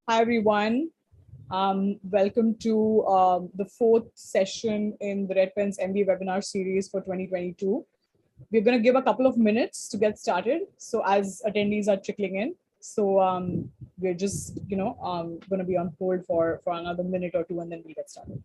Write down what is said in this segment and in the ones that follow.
Hi, everyone. Welcome to the fourth session in the Red Pen's MBA Webinar Series for 2022. We're going to give a couple of minutes to get started. So as attendees are trickling in, so we're just, going to be on hold for another minute or two, and then we'll get started.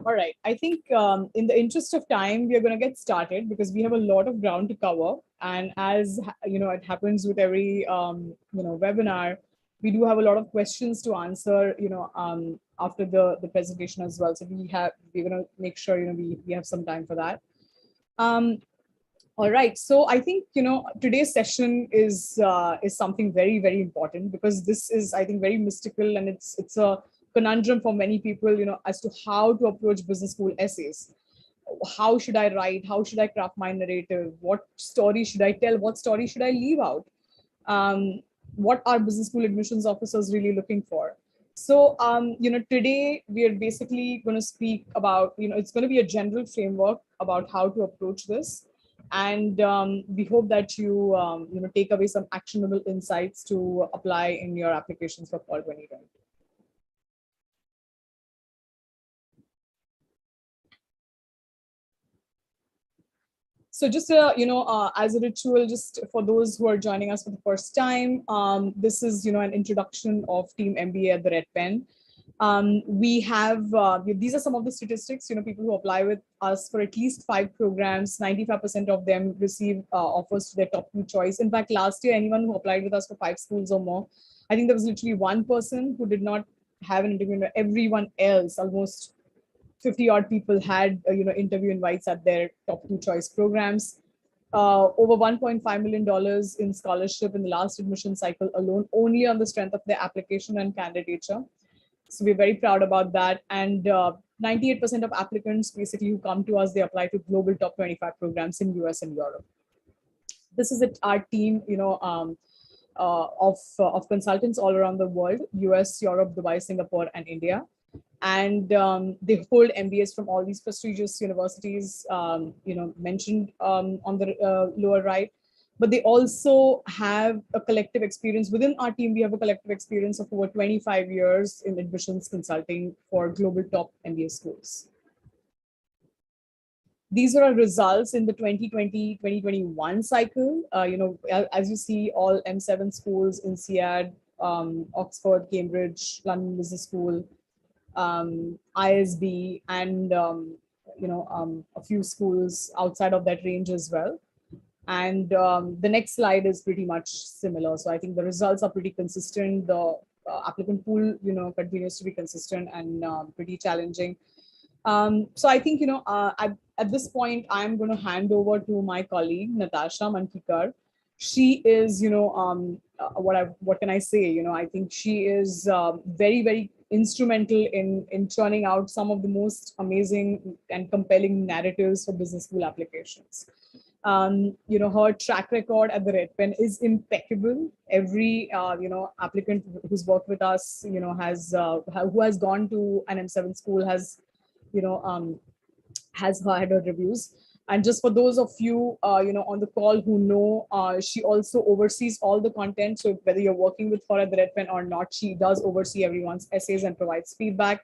All right. I think in the interest of time, we are going to get started because we have a lot of ground to cover. And as it happens with every webinar, we do have a lot of questions to answer. After the presentation as well. So we're going to make sure we have some time for that. All right. So I think today's session is something very, very important because this is, I think, very mystical, and it's a conundrum for many people, as to how to approach business school essays. How should I write? How should I craft my narrative? What story should I tell? What story should I leave out? What are business school admissions officers really looking for? So, today we are basically going to speak about, it's going to be a general framework about how to approach this. And we hope that you, take away some actionable insights to apply in your applications for fall 2020. So just, as a ritual, just for those who are joining us for the first time, this is, an introduction of Team MBA at the Red Pen. We have, these are some of the statistics, people who apply with us for at least 5 programs, 95% of them receive offers to their top 2 choice. In fact, last year, anyone who applied with us for 5 schools or more, I think there was literally one person who did not have an interview. Everyone else, almost 50 odd people had interview invites at their top 2 choice programs. Over $1.5 million in scholarship in the last admission cycle alone, only on the strength of their application and candidature. So we're very proud about that. And 98% of applicants basically who come to us, they apply to global top 25 programs in US and Europe. This is our team, of consultants all around the world: US, Europe, Dubai, Singapore, and India. And they hold MBAs from all these prestigious universities, mentioned on the lower right. But they also have a collective experience. Within our team, we have a collective experience of over 25 years in admissions consulting for global top MBA schools. These are our results in the 2020-2021 cycle. As you see, all M7 schools in INSEAD, Oxford, Cambridge, London Business School, ISB, and a few schools outside of that range as well. And the next slide is pretty much similar. So I think the results are pretty consistent. The applicant pool, continues to be consistent and pretty challenging. So I think, at this point, I'm going to hand over to my colleague, Natasha Mankikar. She is, what can I say? I think she is very, very instrumental in churning out some of the most amazing and compelling narratives for business school applications. Her track record at the Red Pen is impeccable. Every, applicant who's worked with us, who has gone to an M7 school has had her reviews. And just for those of you, on the call who know, she also oversees all the content. So whether you're working with her at the Red Pen or not, she does oversee everyone's essays and provides feedback.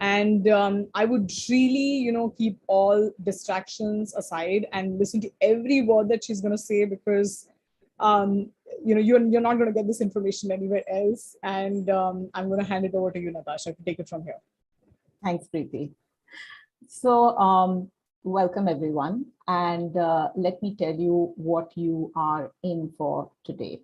And I would really, keep all distractions aside and listen to every word that she's going to say, because you're not going to get this information anywhere else. And I'm going to hand it over to you, Natasha, to take it from here. Thanks, Preeti. So welcome everyone, and let me tell you what you are in for today.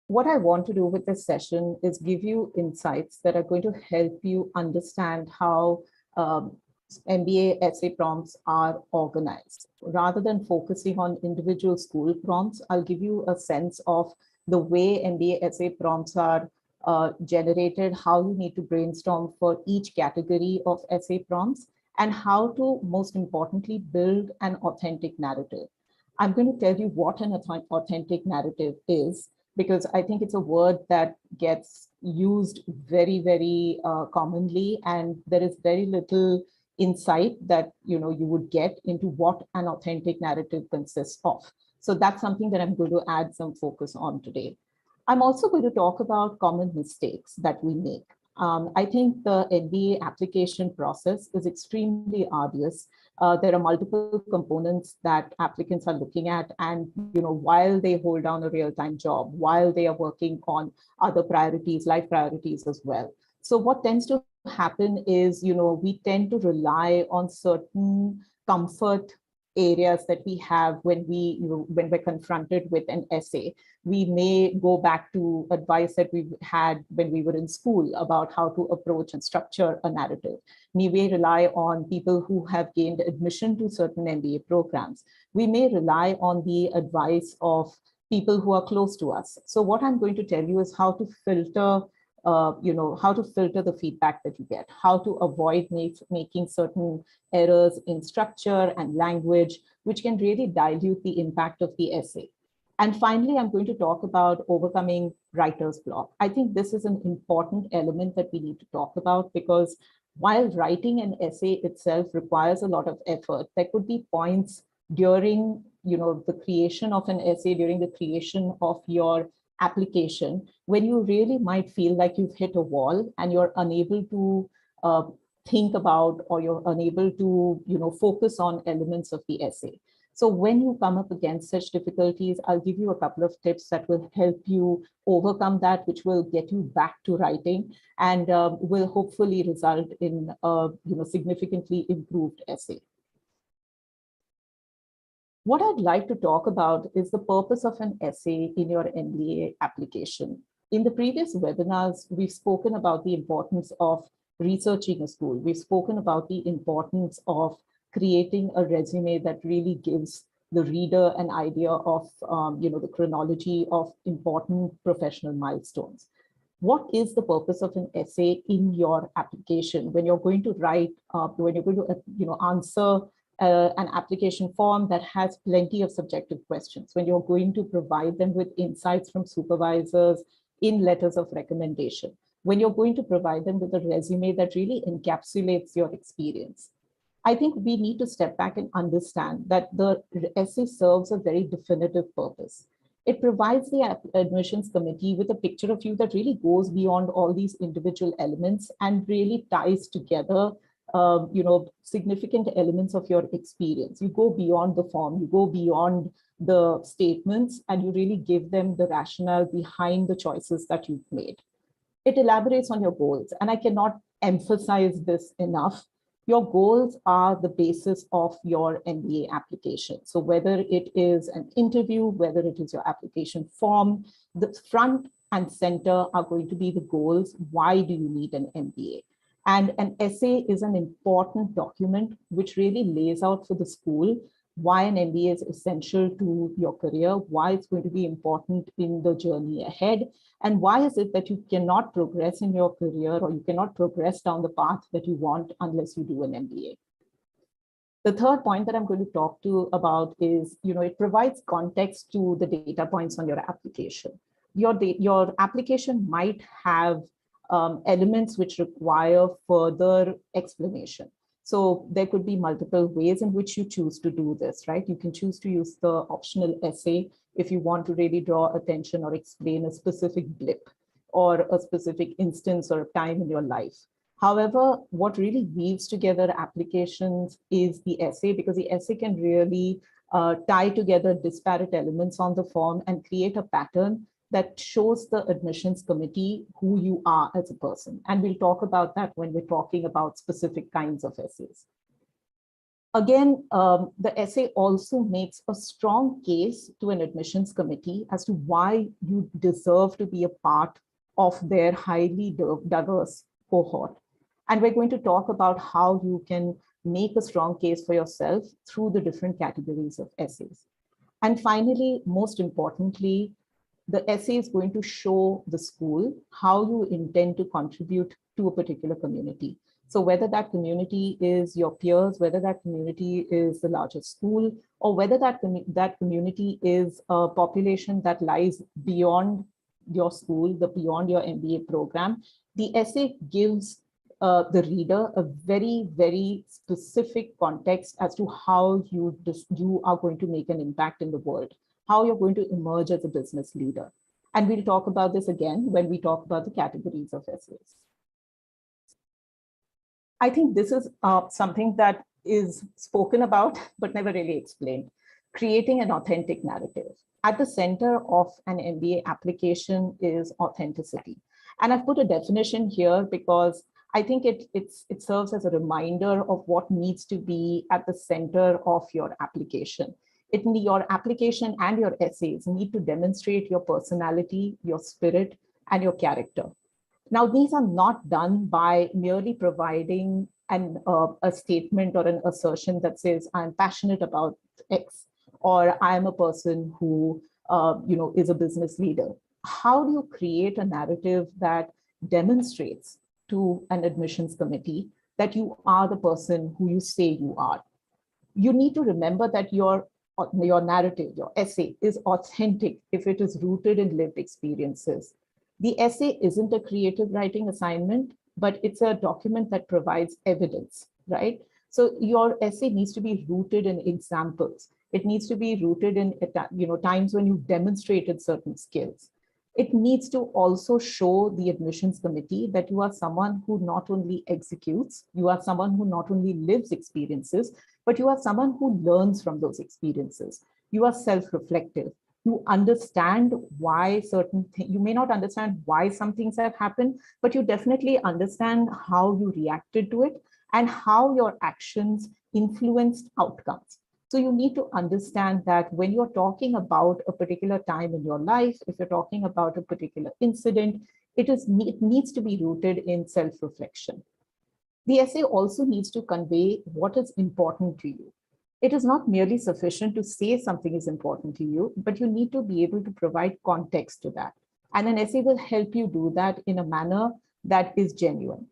What I want to do with this session is give you insights that are going to help you understand how MBA essay prompts are organized. Rather than focusing on individual school prompts, I'll give you a sense of the way MBA essay prompts are generated, how you need to brainstorm for each category of essay prompts, and how to, most importantly, build an authentic narrative. I'm going to tell you what an authentic narrative is, because I think it's a word that gets used very, very commonly, and there is very little insight that you would get into what an authentic narrative consists of. So that's something that I'm going to add some focus on today. I'm also going to talk about common mistakes that we make. I think the MBA application process is extremely arduous. There are multiple components that applicants are looking at, and while they hold down a real-time job, while they are working on other priorities, life priorities as well. So what tends to happen is, we tend to rely on certain comfort areas that we have when we're confronted with an essay. We may go back to advice that we had when we were in school about how to approach and structure a narrative. We may rely on people who have gained admission to certain MBA programs. We may rely on the advice of people who are close to us. So what I'm going to tell you is how to filter how to filter the feedback that you get, how to avoid making certain errors in structure and language, which can really dilute the impact of the essay. And finally, I'm going to talk about overcoming writer's block. I think this is an important element that we need to talk about, because while writing an essay itself requires a lot of effort, there could be points during the creation of an essay, during the creation of your application, when you really might feel like you've hit a wall and you're unable to think about, or you're unable to focus on elements of the essay. So when you come up against such difficulties, I'll give you a couple of tips that will help you overcome that, which will get you back to writing and will hopefully result in a significantly improved essay. What I'd like to talk about is the purpose of an essay in your MBA application. In the previous webinars, we've spoken about the importance of researching a school. We've spoken about the importance of creating a resume that really gives the reader an idea of the chronology of important professional milestones. What is the purpose of an essay in your application when you're going to write, when you're going to answer an application form that has plenty of subjective questions, when you're going to provide them with insights from supervisors in letters of recommendation, when you're going to provide them with a resume that really encapsulates your experience? I think we need to step back and understand that the essay serves a very definitive purpose. It provides the admissions committee with a picture of you that really goes beyond all these individual elements and really ties together significant elements of your experience. You go beyond the form, you go beyond the statements, and you really give them the rationale behind the choices that you've made. It elaborates on your goals, and I cannot emphasize this enough. Your goals are the basis of your MBA application. So whether it is an interview, whether it is your application form, the front and center are going to be the goals. Why do you need an MBA? And an essay is an important document which really lays out for the school why an MBA is essential to your career, why it's going to be important in the journey ahead, and why is it that you cannot progress in your career, or you cannot progress down the path that you want unless you do an MBA. The third point that I'm going to talk to about is, it provides context to the data points on your application. Your application might have elements which require further explanation. So there could be multiple ways in which you choose to do this, right? You can choose to use the optional essay if you want to really draw attention or explain a specific blip or a specific instance or a time in your life. However, what really weaves together applications is the essay, because the essay can really tie together disparate elements on the form and create a pattern that shows the admissions committee who you are as a person. And we'll talk about that when we're talking about specific kinds of essays. Again, the essay also makes a strong case to an admissions committee as to why you deserve to be a part of their highly diverse cohort. And we're going to talk about how you can make a strong case for yourself through the different categories of essays. And finally, most importantly, the essay is going to show the school how you intend to contribute to a particular community. So whether that community is your peers, whether that community is the largest school, or whether that community is a population that lies beyond your school, beyond your MBA program, the essay gives the reader a very, very specific context as to how you are going to make an impact in the world, how you're going to emerge as a business leader. And we'll talk about this again when we talk about the categories of essays. I think this is something that is spoken about, but never really explained. Creating an authentic narrative. At the center of an MBA application is authenticity. And I've put a definition here because I think it serves as a reminder of what needs to be at the center of your application. Your application and your essays need to demonstrate your personality, your spirit, and your character. Now, these are not done by merely providing a statement or an assertion that says, I'm passionate about X, or I'm a person who is a business leader. How do you create a narrative that demonstrates to an admissions committee that you are the person who you say you are? You need to remember that your narrative, your essay is authentic if it is rooted in lived experiences. The essay isn't a creative writing assignment, but it's a document that provides evidence, right? So your essay needs to be rooted in examples. It needs to be rooted in times when you've demonstrated certain skills. It needs to also show the admissions committee that you are someone who not only executes, you are someone who not only lives experiences, but you are someone who learns from those experiences. You are self-reflective. You understand why certain things, you may not understand why some things have happened, but you definitely understand how you reacted to it and how your actions influenced outcomes. So you need to understand that when you're talking about a particular time in your life, if you're talking about a particular incident, it needs to be rooted in self-reflection. The essay also needs to convey what is important to you. It is not merely sufficient to say something is important to you, but you need to be able to provide context to that. And an essay will help you do that in a manner that is genuine.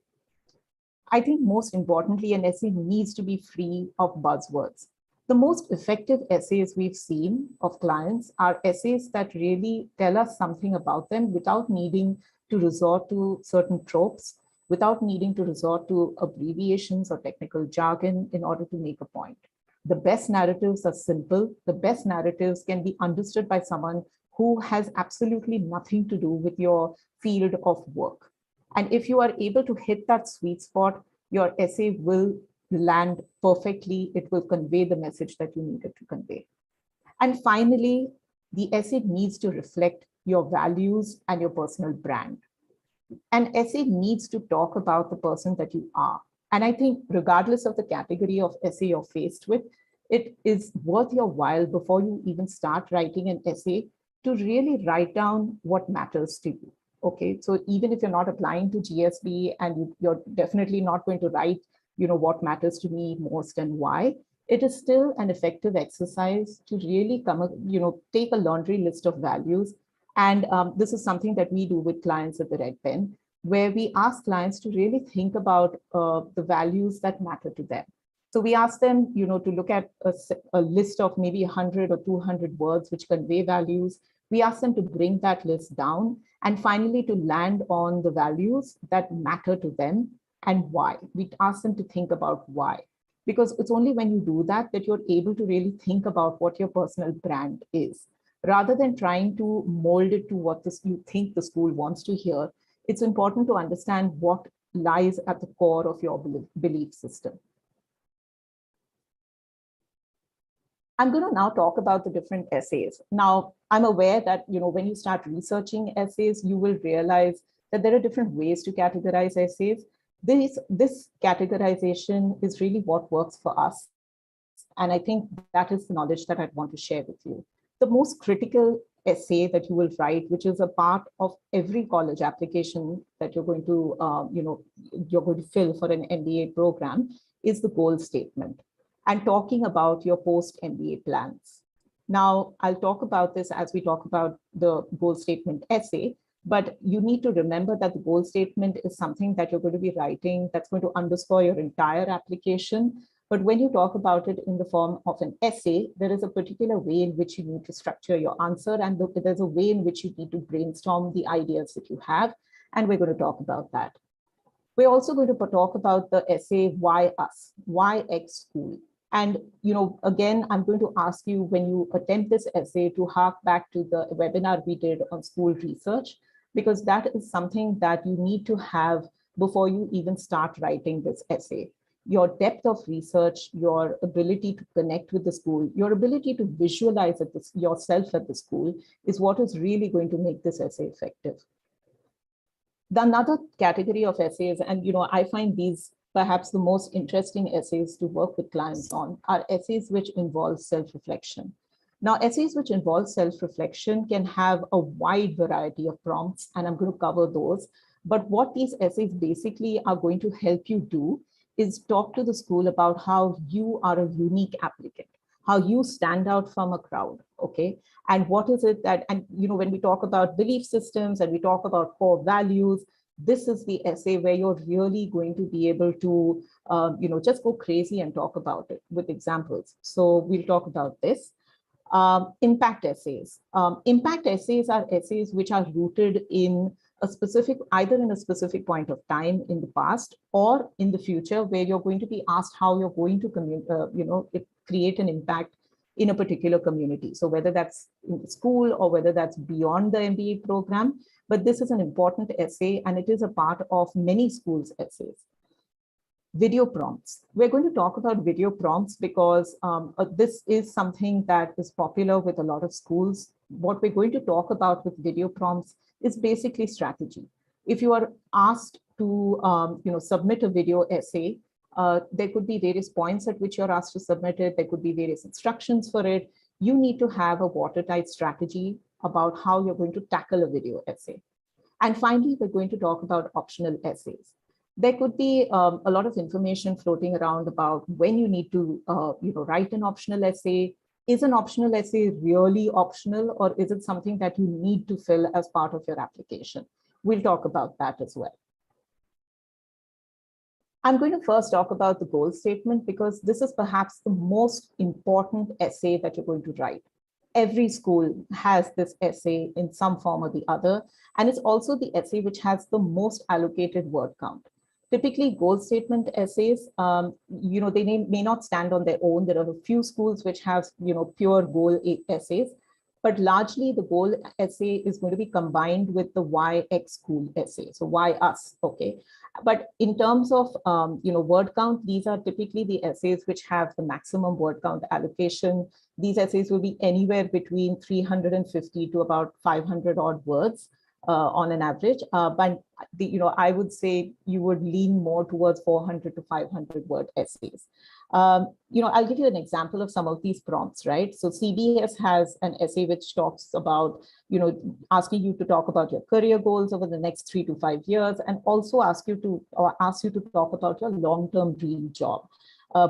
I think most importantly, an essay needs to be free of buzzwords. The most effective essays we've seen of clients are essays that really tell us something about them without needing to resort to certain tropes, without needing to resort to abbreviations or technical jargon in order to make a point. The best narratives are simple. The best narratives can be understood by someone who has absolutely nothing to do with your field of work. And if you are able to hit that sweet spot, your essay will land perfectly. It will convey the message that you needed to convey. And finally, the essay needs to reflect your values and your personal brand. An essay needs to talk about the person that you are. And I think regardless of the category of essay you're faced with, it is worth your while before you even start writing an essay to really write down what matters to you. Okay, so even if you're not applying to GSB and you're definitely not going to write, what matters to me most and why, it is still an effective exercise to really take a laundry list of values. And this is something that we do with clients at the Red Pen, where we ask clients to really think about the values that matter to them. So we ask them, to look at a list of maybe 100 or 200 words which convey values. We ask them to bring that list down and finally to land on the values that matter to them and why. We ask them to think about why, because it's only when you do that that you're able to really think about what your personal brand is. Rather than trying to mold it to what you think the school wants to hear, it's important to understand what lies at the core of your belief system. I'm going to now talk about the different essays. Now, I'm aware that, when you start researching essays, you will realize that there are different ways to categorize essays. This categorization is really what works for us. And I think that is the knowledge that I'd want to share with you. The most critical essay that you will write, which is a part of every college application that you're going to, you're going to fill for an MBA program, is the goal statement, and talking about your post-MBA plans. Now, I'll talk about this as we talk about the goal statement essay, but you need to remember that the goal statement is something that you're going to be writing that's going to underscore your entire application. But when you talk about it in the form of an essay, there is a particular way in which you need to structure your answer, and there's a way in which you need to brainstorm the ideas that you have, and we're going to talk about that. We're also going to talk about the essay, Why Us? Why X School? And, again, I'm going to ask you, when you attempt this essay, to hark back to the webinar we did on school research, because that is something that you need to have before you even start writing this essay. Your depth of research, your ability to connect with the school, your ability to visualize yourself at the school is what is really going to make this essay effective. Another category of essays, and I find these perhaps the most interesting essays to work with clients on, are essays which involve self-reflection. Now, essays which involve self-reflection can have a wide variety of prompts, and I'm going to cover those. But what these essays basically are going to help you do is talk to the school about how you are a unique applicant, how you stand out from a crowd, okay? And what is it that, and when we talk about belief systems and we talk about core values, this is the essay where you're really going to be able to, just go crazy and talk about it with examples. So we'll talk about this. Impact essays. Impact essays are essays which are rooted in either in a specific point of time in the past or in the future, where you're going to be asked how you're going to create an impact in a particular community. So whether that's in the school or whether that's beyond the MBA program, but this is an important essay and it is a part of many schools' essays. Video prompts. We're going to talk about video prompts because this is something that is popular with a lot of schools. What we're going to talk about with video prompts is basically strategy. If you are asked to submit a video essay, there could be various points at which you're asked to submit it. There could be various instructions for it. You need to have a watertight strategy about how you're going to tackle a video essay. And finally, we're going to talk about optional essays. There could be a lot of information floating around about when you need to write an optional essay. Is an optional essay really optional, or is it something that you need to fill as part of your application? We'll talk about that as well. I'm going to first talk about the goal statement because this is perhaps the most important essay that you're going to write. Every school has this essay in some form or the other, and it's also the essay which has the most allocated word count. Typically, goal statement essays, they may not stand on their own. There are a few schools which have, pure goal essays, but largely the goal essay is going to be combined with the why X school essay. So why us, okay? But in terms of, word count, these are typically the essays which have the maximum word count allocation. These essays will be anywhere between 350 to about 500 odd words. On an average, but I would say you would lean more towards 400 to 500 word essays. I'll give you an example of some of these prompts, right? So CBS has an essay which talks about, asking you to talk about your career goals over the next 3 to 5 years, and also ask you to talk about your long-term dream job.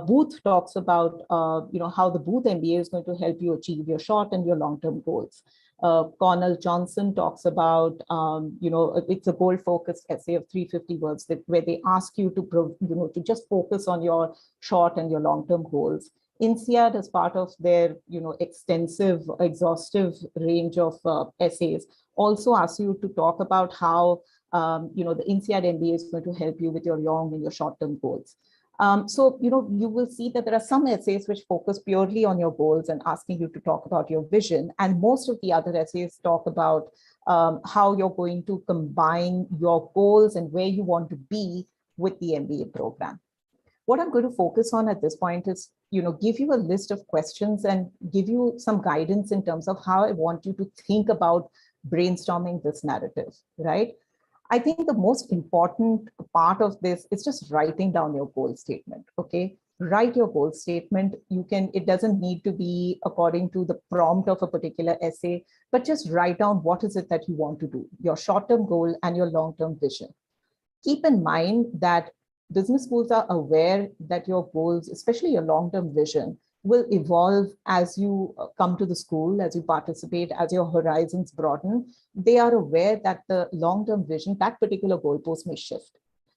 Booth talks about, how the Booth MBA is going to help you achieve your short and your long-term goals. Connell Johnson talks about, it's a goal-focused essay of 350 words where they ask you to just focus on your short and your long-term goals. INSEAD, as part of their, extensive, exhaustive range of essays, also asks you to talk about how, the INSEAD MBA is going to help you with your long and your short-term goals. So, you will see that there are some essays which focus purely on your goals and asking you to talk about your vision. And most of the other essays talk about how you're going to combine your goals and where you want to be with the MBA program. What I'm going to focus on at this point is, give you a list of questions and give you some guidance in terms of how I want you to think about brainstorming this narrative, right? I think the most important part of this is just writing down your goal statement, okay? Write your goal statement. It doesn't need to be according to the prompt of a particular essay, but just write down what is it that you want to do, your short-term goal and your long-term vision. Keep in mind that business schools are aware that your goals, especially your long-term vision, will evolve as you come to the school, as you participate, as your horizons broaden. They are aware that the long-term vision, that particular goalpost may shift.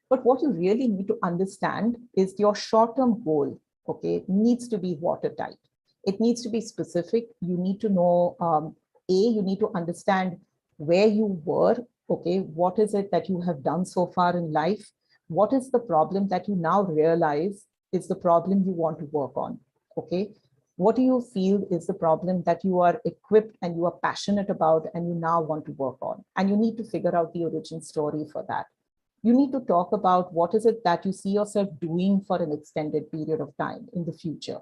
But what you really need to understand is your short-term goal, okay, needs to be watertight. It needs to be specific. You need to know, you need to understand where you were, okay, what is it that you have done so far in life? What is the problem that you now realize is the problem you want to work on? Okay, what do you feel is the problem that you are equipped and you are passionate about and you now want to work on? And you need to figure out the origin story for that. You need to talk about what is it that you see yourself doing for an extended period of time in the future.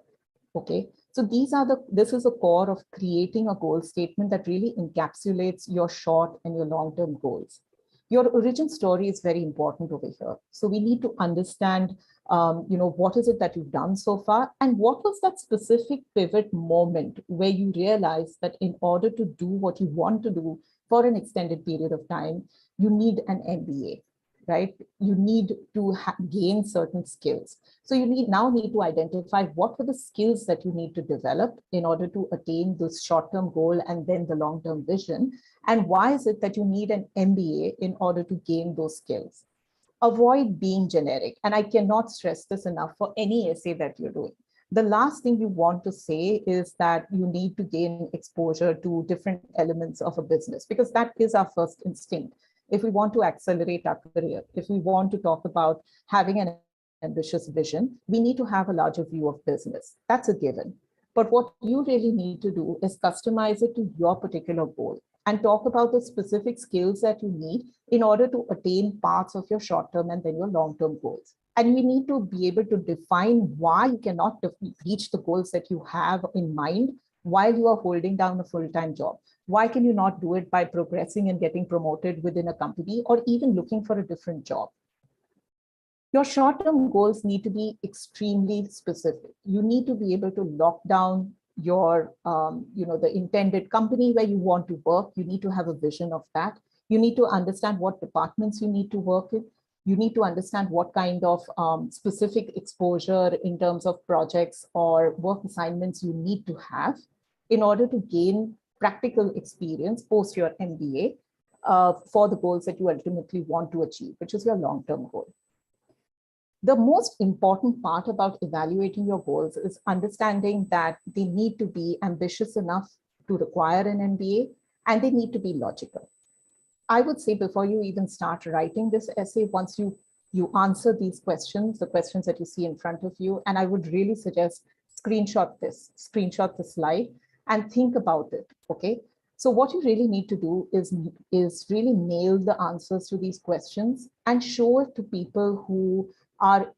Okay, so this is the core of creating a goal statement that really encapsulates your short and your long-term goals. Your origin story is very important over here. So we need to understand, what is it that you've done so far, and what was that specific pivot moment where you realized that in order to do what you want to do for an extended period of time, you need an MBA, right? You need to gain certain skills. So you now need to identify what were the skills that you need to develop in order to attain this short-term goal and then the long-term vision. And why is it that you need an MBA in order to gain those skills? Avoid being generic. And I cannot stress this enough for any essay that you're doing. The last thing you want to say is that you need to gain exposure to different elements of a business, because that is our first instinct. If we want to accelerate our career, if we want to talk about having an ambitious vision, we need to have a larger view of business. That's a given. But what you really need to do is customize it to your particular goal and talk about the specific skills that you need in order to attain parts of your short-term and then your long-term goals. And we need to be able to define why you cannot reach the goals that you have in mind while you are holding down a full-time job. Why can you not do it by progressing and getting promoted within a company or even looking for a different job? Your short-term goals need to be extremely specific. You need to be able to lock down your, the intended company where you want to work. You need to have a vision of that. You need to understand what departments you need to work in. You need to understand what kind of specific exposure in terms of projects or work assignments you need to have in order to gain practical experience post your MBA for the goals that you ultimately want to achieve, which is your long-term goal. The most important part about evaluating your goals is understanding that they need to be ambitious enough to require an MBA, and they need to be logical. I would say before you even start writing this essay, once you answer these questions, the questions that you see in front of you, and I would really suggest screenshot the slide and think about it, okay? So what you really need to do is really nail the answers to these questions and show it to people who are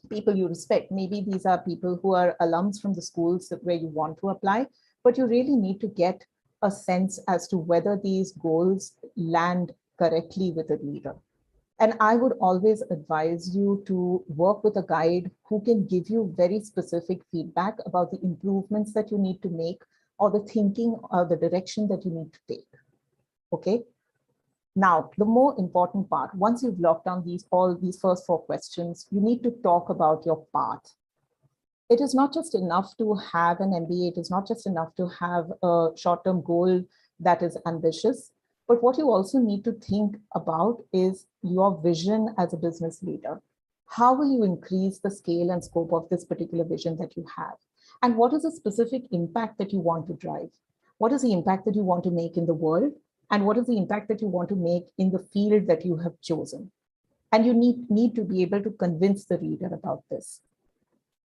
people you respect. Maybe these are people who are alums from the schools where you want to apply, but you really need to get a sense as to whether these goals land correctly with a leader. And I would always advise you to work with a guide who can give you very specific feedback about the improvements that you need to make or the thinking or the direction that you need to take, okay? Now, the more important part, once you've locked down all these first 4 questions, you need to talk about your path. It is not just enough to have an MBA. It is not just enough to have a short-term goal that is ambitious. But what you also need to think about is your vision as a business leader. How will you increase the scale and scope of this particular vision that you have? And what is the specific impact that you want to drive? What is the impact that you want to make in the world? And what is the impact that you want to make in the field that you have chosen? And you need to be able to convince the reader about this.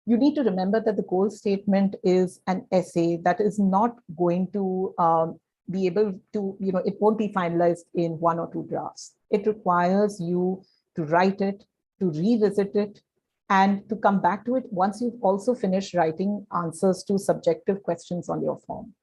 You need to remember that the goal statement is an essay that is not going to be able to, it won't be finalized in 1 or 2 drafts. It requires you to write it, to revisit it, and to come back to it once you've also finished writing answers to subjective questions on your form.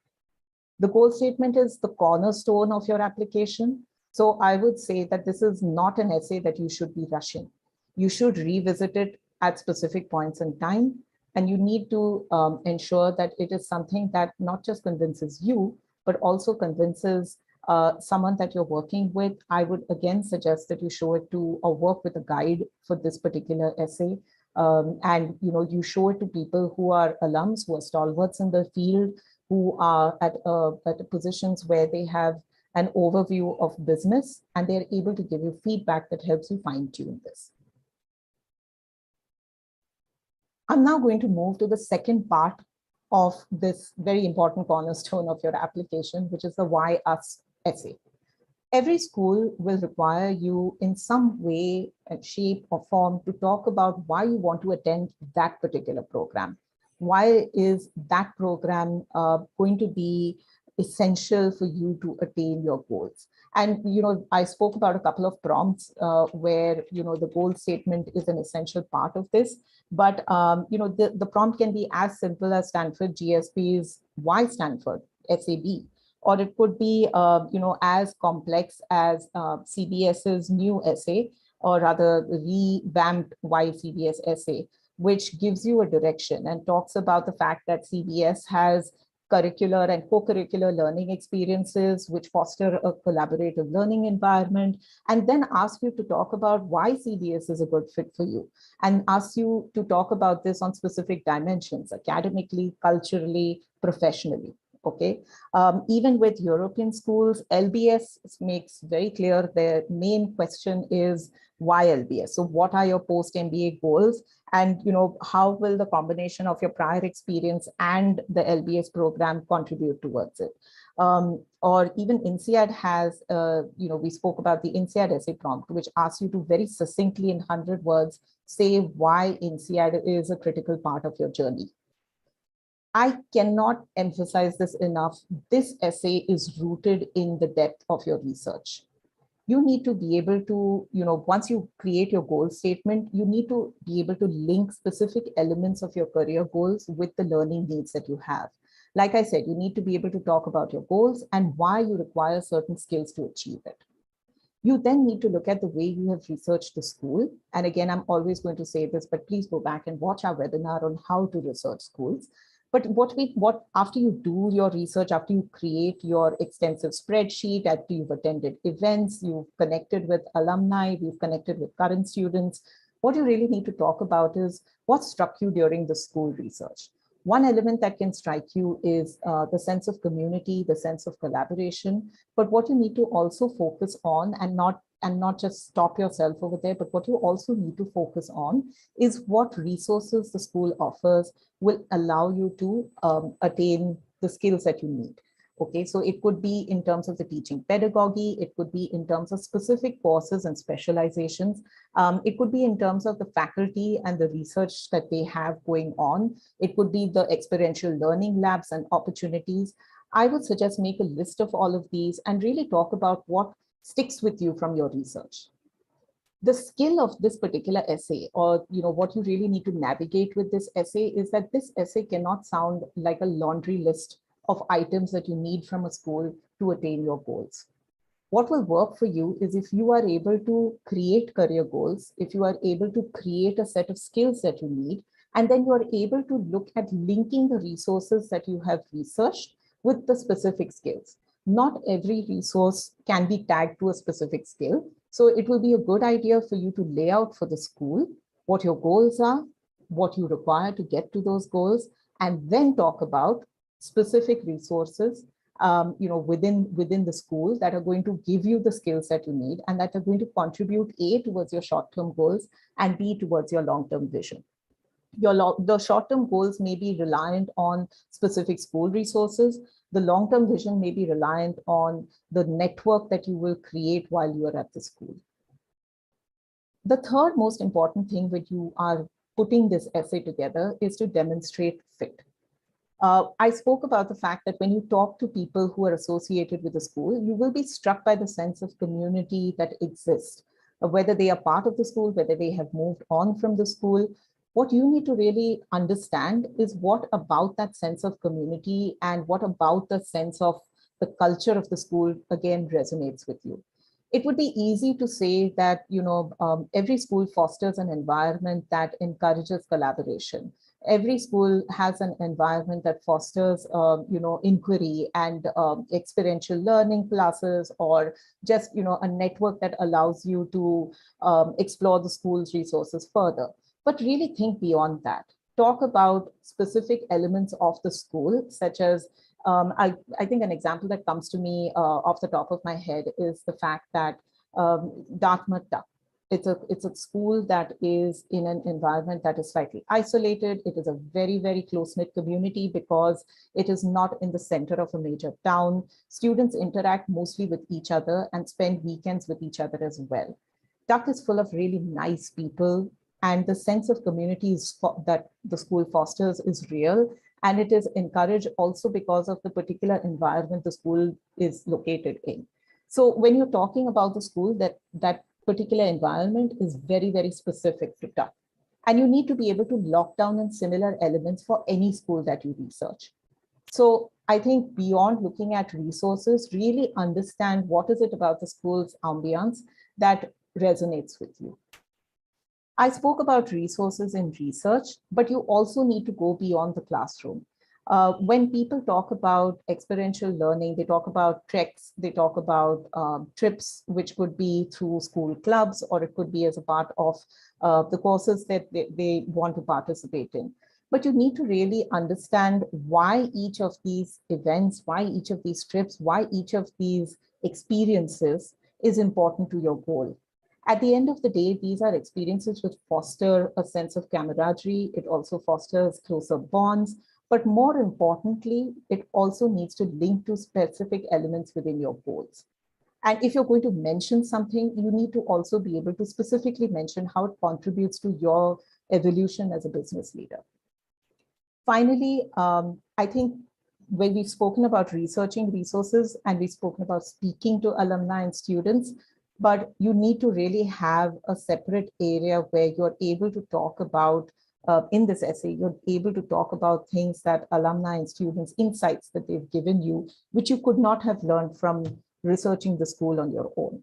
The goal statement is the cornerstone of your application. So I would say that this is not an essay that you should be rushing. You should revisit it at specific points in time, and you need to ensure that it is something that not just convinces you, but also convinces someone that you're working with. I would again suggest that you show it to or work with a guide for this particular essay. And you show it to people who are alums, who are stalwarts in the field, who are at positions where they have an overview of business, and they're able to give you feedback that helps you fine tune this. I'm now going to move to the second part of this very important cornerstone of your application, which is the why us essay. Every school will require you in some way, shape or form to talk about why you want to attend that particular program. Why is that program going to be essential for you to attain your goals? And, I spoke about a couple of prompts where, the goal statement is an essential part of this. But, the prompt can be as simple as Stanford GSP's Why Stanford, SAB. Or it could be, as complex as CBS's new essay, or rather revamped Why CBS essay, which gives you a direction and talks about the fact that CBS has curricular and co-curricular learning experiences which foster a collaborative learning environment, and then ask you to talk about why CBS is a good fit for you, and ask you to talk about this on specific dimensions, academically, culturally, professionally. Okay, even with European schools, LBS makes very clear their main question is why LBS? So what are your post-MBA goals? And how will the combination of your prior experience and the LBS program contribute towards it? Or even INSEAD has, we spoke about the INSEAD essay prompt, which asks you to very succinctly in 100 words, say why INSEAD is a critical part of your journey. I cannot emphasize this enough. This essay is rooted in the depth of your research. You need to be able to, once you create your goal statement, you need to be able to link specific elements of your career goals with the learning needs that you have. Like I said, you need to be able to talk about your goals and why you require certain skills to achieve it. You then need to look at the way you have researched the school. And again, I'm always going to say this, but please go back and watch our webinar on how to research schools. But after you do your research, after you create your extensive spreadsheet, after you've attended events, you've connected with alumni, you've connected with current students, what you really need to talk about is what struck you during the school research. One element that can strike you is the sense of community, the sense of collaboration. But what you need to also focus on, and not just stop yourself over there, but what you also need to focus on is what resources the school offers will allow you to attain the skills that you need. Okay, so it could be in terms of the teaching pedagogy, it could be in terms of specific courses and specializations, it could be in terms of the faculty and the research that they have going on, it could be the experiential learning labs and opportunities. I would suggest make a list of all of these and really talk about what sticks with you from your research. The skill of this particular essay, or what you really need to navigate with this essay, is that this essay cannot sound like a laundry list of items that you need from a school to attain your goals. What will work for you is if you are able to create career goals, if you are able to create a set of skills that you need, and then you are able to look at linking the resources that you have researched with the specific skills. Not every resource can be tagged to a specific skill. So it will be a good idea for you to lay out for the school what your goals are, what you require to get to those goals, and then talk about specific resources within the school that are going to give you the skills that you need and that are going to contribute A, towards your short-term goals, and B, towards your long-term vision. The short-term goals may be reliant on specific school resources. The long-term vision may be reliant on the network that you will create while you are at the school. The third most important thing when you are putting this essay together is to demonstrate fit. I spoke about the fact that when you talk to people who are associated with the school, you will be struck by the sense of community that exists. whether they are part of the school, whether they have moved on from the school. What you need to really understand is what about that sense of community and what about the sense of the culture of the school again resonates with you. It would be easy to say that, every school fosters an environment that encourages collaboration. Every school has an environment that fosters, inquiry and experiential learning classes, or just, a network that allows you to explore the school's resources further. But really think beyond that. Talk about specific elements of the school, such as I think an example that comes to me off the top of my head is the fact that Dartmouth Duck. It's a school that is in an environment that is slightly isolated. It is a very, very close-knit community because it is not in the center of a major town. Students interact mostly with each other and spend weekends with each other as well. Duck is full of really nice people, and the sense of community that the school fosters is real. And it is encouraged also because of the particular environment the school is located in. So when you're talking about the school, that particular environment is very, very specific to Duck. And you need to be able to lock down in similar elements for any school that you research. So I think beyond looking at resources, really understand what is it about the school's ambiance that resonates with you. I spoke about resources in research, but you also need to go beyond the classroom. When people talk about experiential learning, they talk about treks, they talk about trips, which could be through school clubs, or it could be as a part of the courses that they want to participate in. But you need to really understand why each of these events, why each of these trips, why each of these experiences is important to your goal. At the end of the day, these are experiences which foster a sense of camaraderie. It also fosters closer bonds. But more importantly, it also needs to link to specific elements within your goals. And if you're going to mention something, you need to also be able to specifically mention how it contributes to your evolution as a business leader. Finally, I think when we've spoken about researching resources and we've spoken about speaking to alumni and students, but you need to really have a separate area where you're able to talk about, in this essay, you're able to talk about things that alumni and students, insights that they've given you, which you could not have learned from researching the school on your own.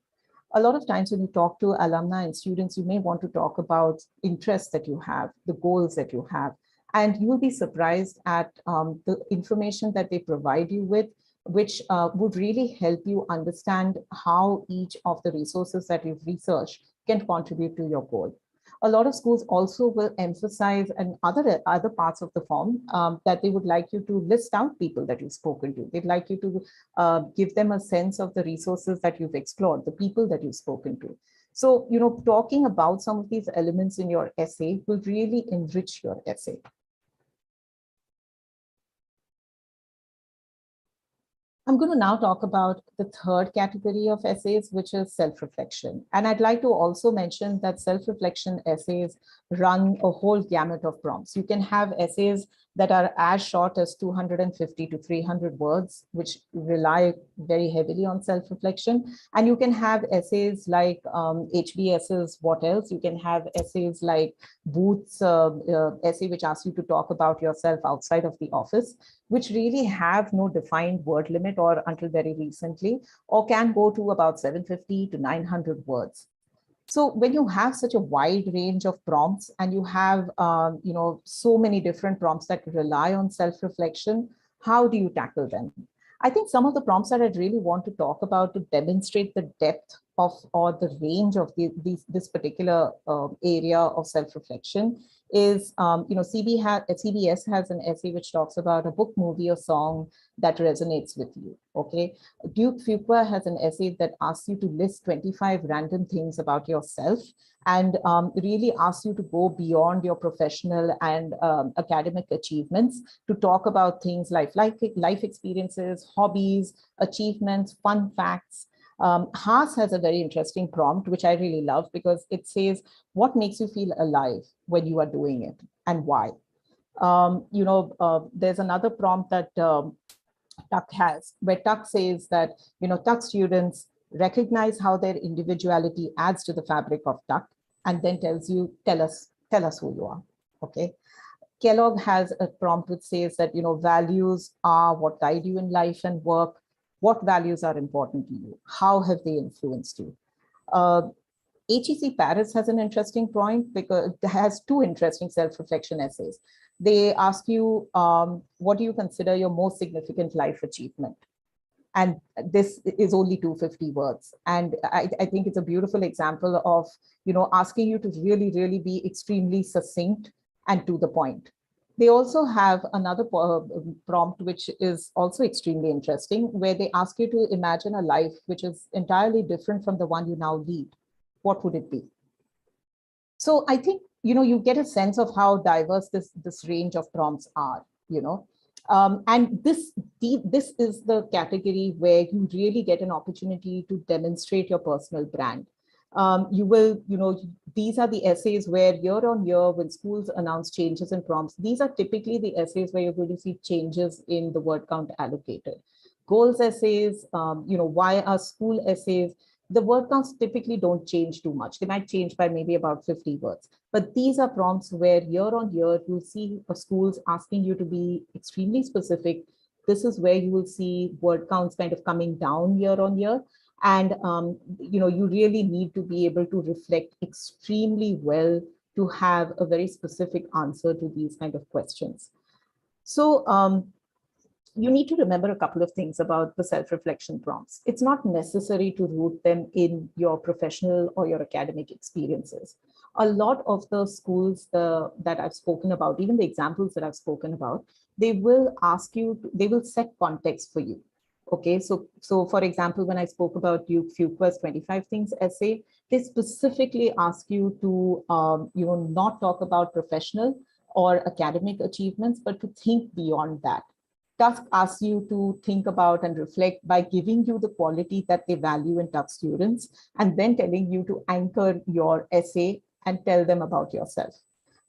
A lot of times when you talk to alumni and students, you may want to talk about interests that you have, the goals that you have, and you will be surprised at the information that they provide you with, which would really help you understand how each of the resources that you've researched can contribute to your goal. A lot of schools also will emphasize and other parts of the form that they would like you to list out people that you've spoken to. They'd like you to give them a sense of the resources that you've explored, the people that you've spoken to. So, talking about some of these elements in your essay will really enrich your essay. I'm going to now talk about the third category of essays, which is self-reflection. And I'd like to also mention that self-reflection essays run a whole gamut of prompts. You can have essays that are as short as 250 to 300 words, which rely very heavily on self-reflection. And you can have essays like HBS's What Else? You can have essays like Booth's essay, which asks you to talk about yourself outside of the office, which really have no defined word limit or until very recently, or can go to about 750 to 900 words. So when you have such a wide range of prompts and you have, so many different prompts that rely on self-reflection, how do you tackle them? I think some of the prompts that I'd really want to talk about to demonstrate the depth of or the range of this particular area of self-reflection is, CBS has an essay which talks about a book, movie, or song that resonates with you, okay? Duke Fuqua has an essay that asks you to list 25 random things about yourself and really asks you to go beyond your professional and academic achievements to talk about things like life experiences, hobbies, achievements, fun facts. Haas has a very interesting prompt, which I really love because it says, what makes you feel alive when you are doing it and why? There's another prompt that Tuck has, where Tuck says that, Tuck students recognize how their individuality adds to the fabric of Tuck, and then tells you, tell us who you are. Okay. Kellogg has a prompt which says that, values are what guide you in life and work. What values are important to you? How have they influenced you? HEC Paris has an interesting point because it has two interesting self-reflection essays. They ask you, what do you consider your most significant life achievement? And this is only 250 words. And I think it's a beautiful example of, asking you to really, really be extremely succinct and to the point. They also have another prompt, which is also extremely interesting, where they ask you to imagine a life which is entirely different from the one you now lead. What would it be? So I think, you get a sense of how diverse this range of prompts are, and this is the category where you really get an opportunity to demonstrate your personal brand. These are the essays where year on year, when schools announce changes in prompts, these are typically the essays where you're going to see changes in the word count allocated. Goals essays, why are school essays? The word counts typically don't change too much. They might change by maybe about 50 words. But these are prompts where year on year, you'll see schools asking you to be extremely specific. This is where you will see word counts kind of coming down year on year. And, you really need to be able to reflect extremely well to have a very specific answer to these kind of questions. So, you need to remember a couple of things about the self-reflection prompts. It's not necessary to root them in your professional or your academic experiences. A lot of the schools that I've spoken about, even the examples that I've spoken about, they will ask you, they will set context for you. Okay, so for example, when I spoke about Duke Fuqua's 25 Things essay, they specifically ask you to, not talk about professional or academic achievements, but to think beyond that. Tusk asks you to think about and reflect by giving you the quality that they value in Tusk students, and then telling you to anchor your essay and tell them about yourself.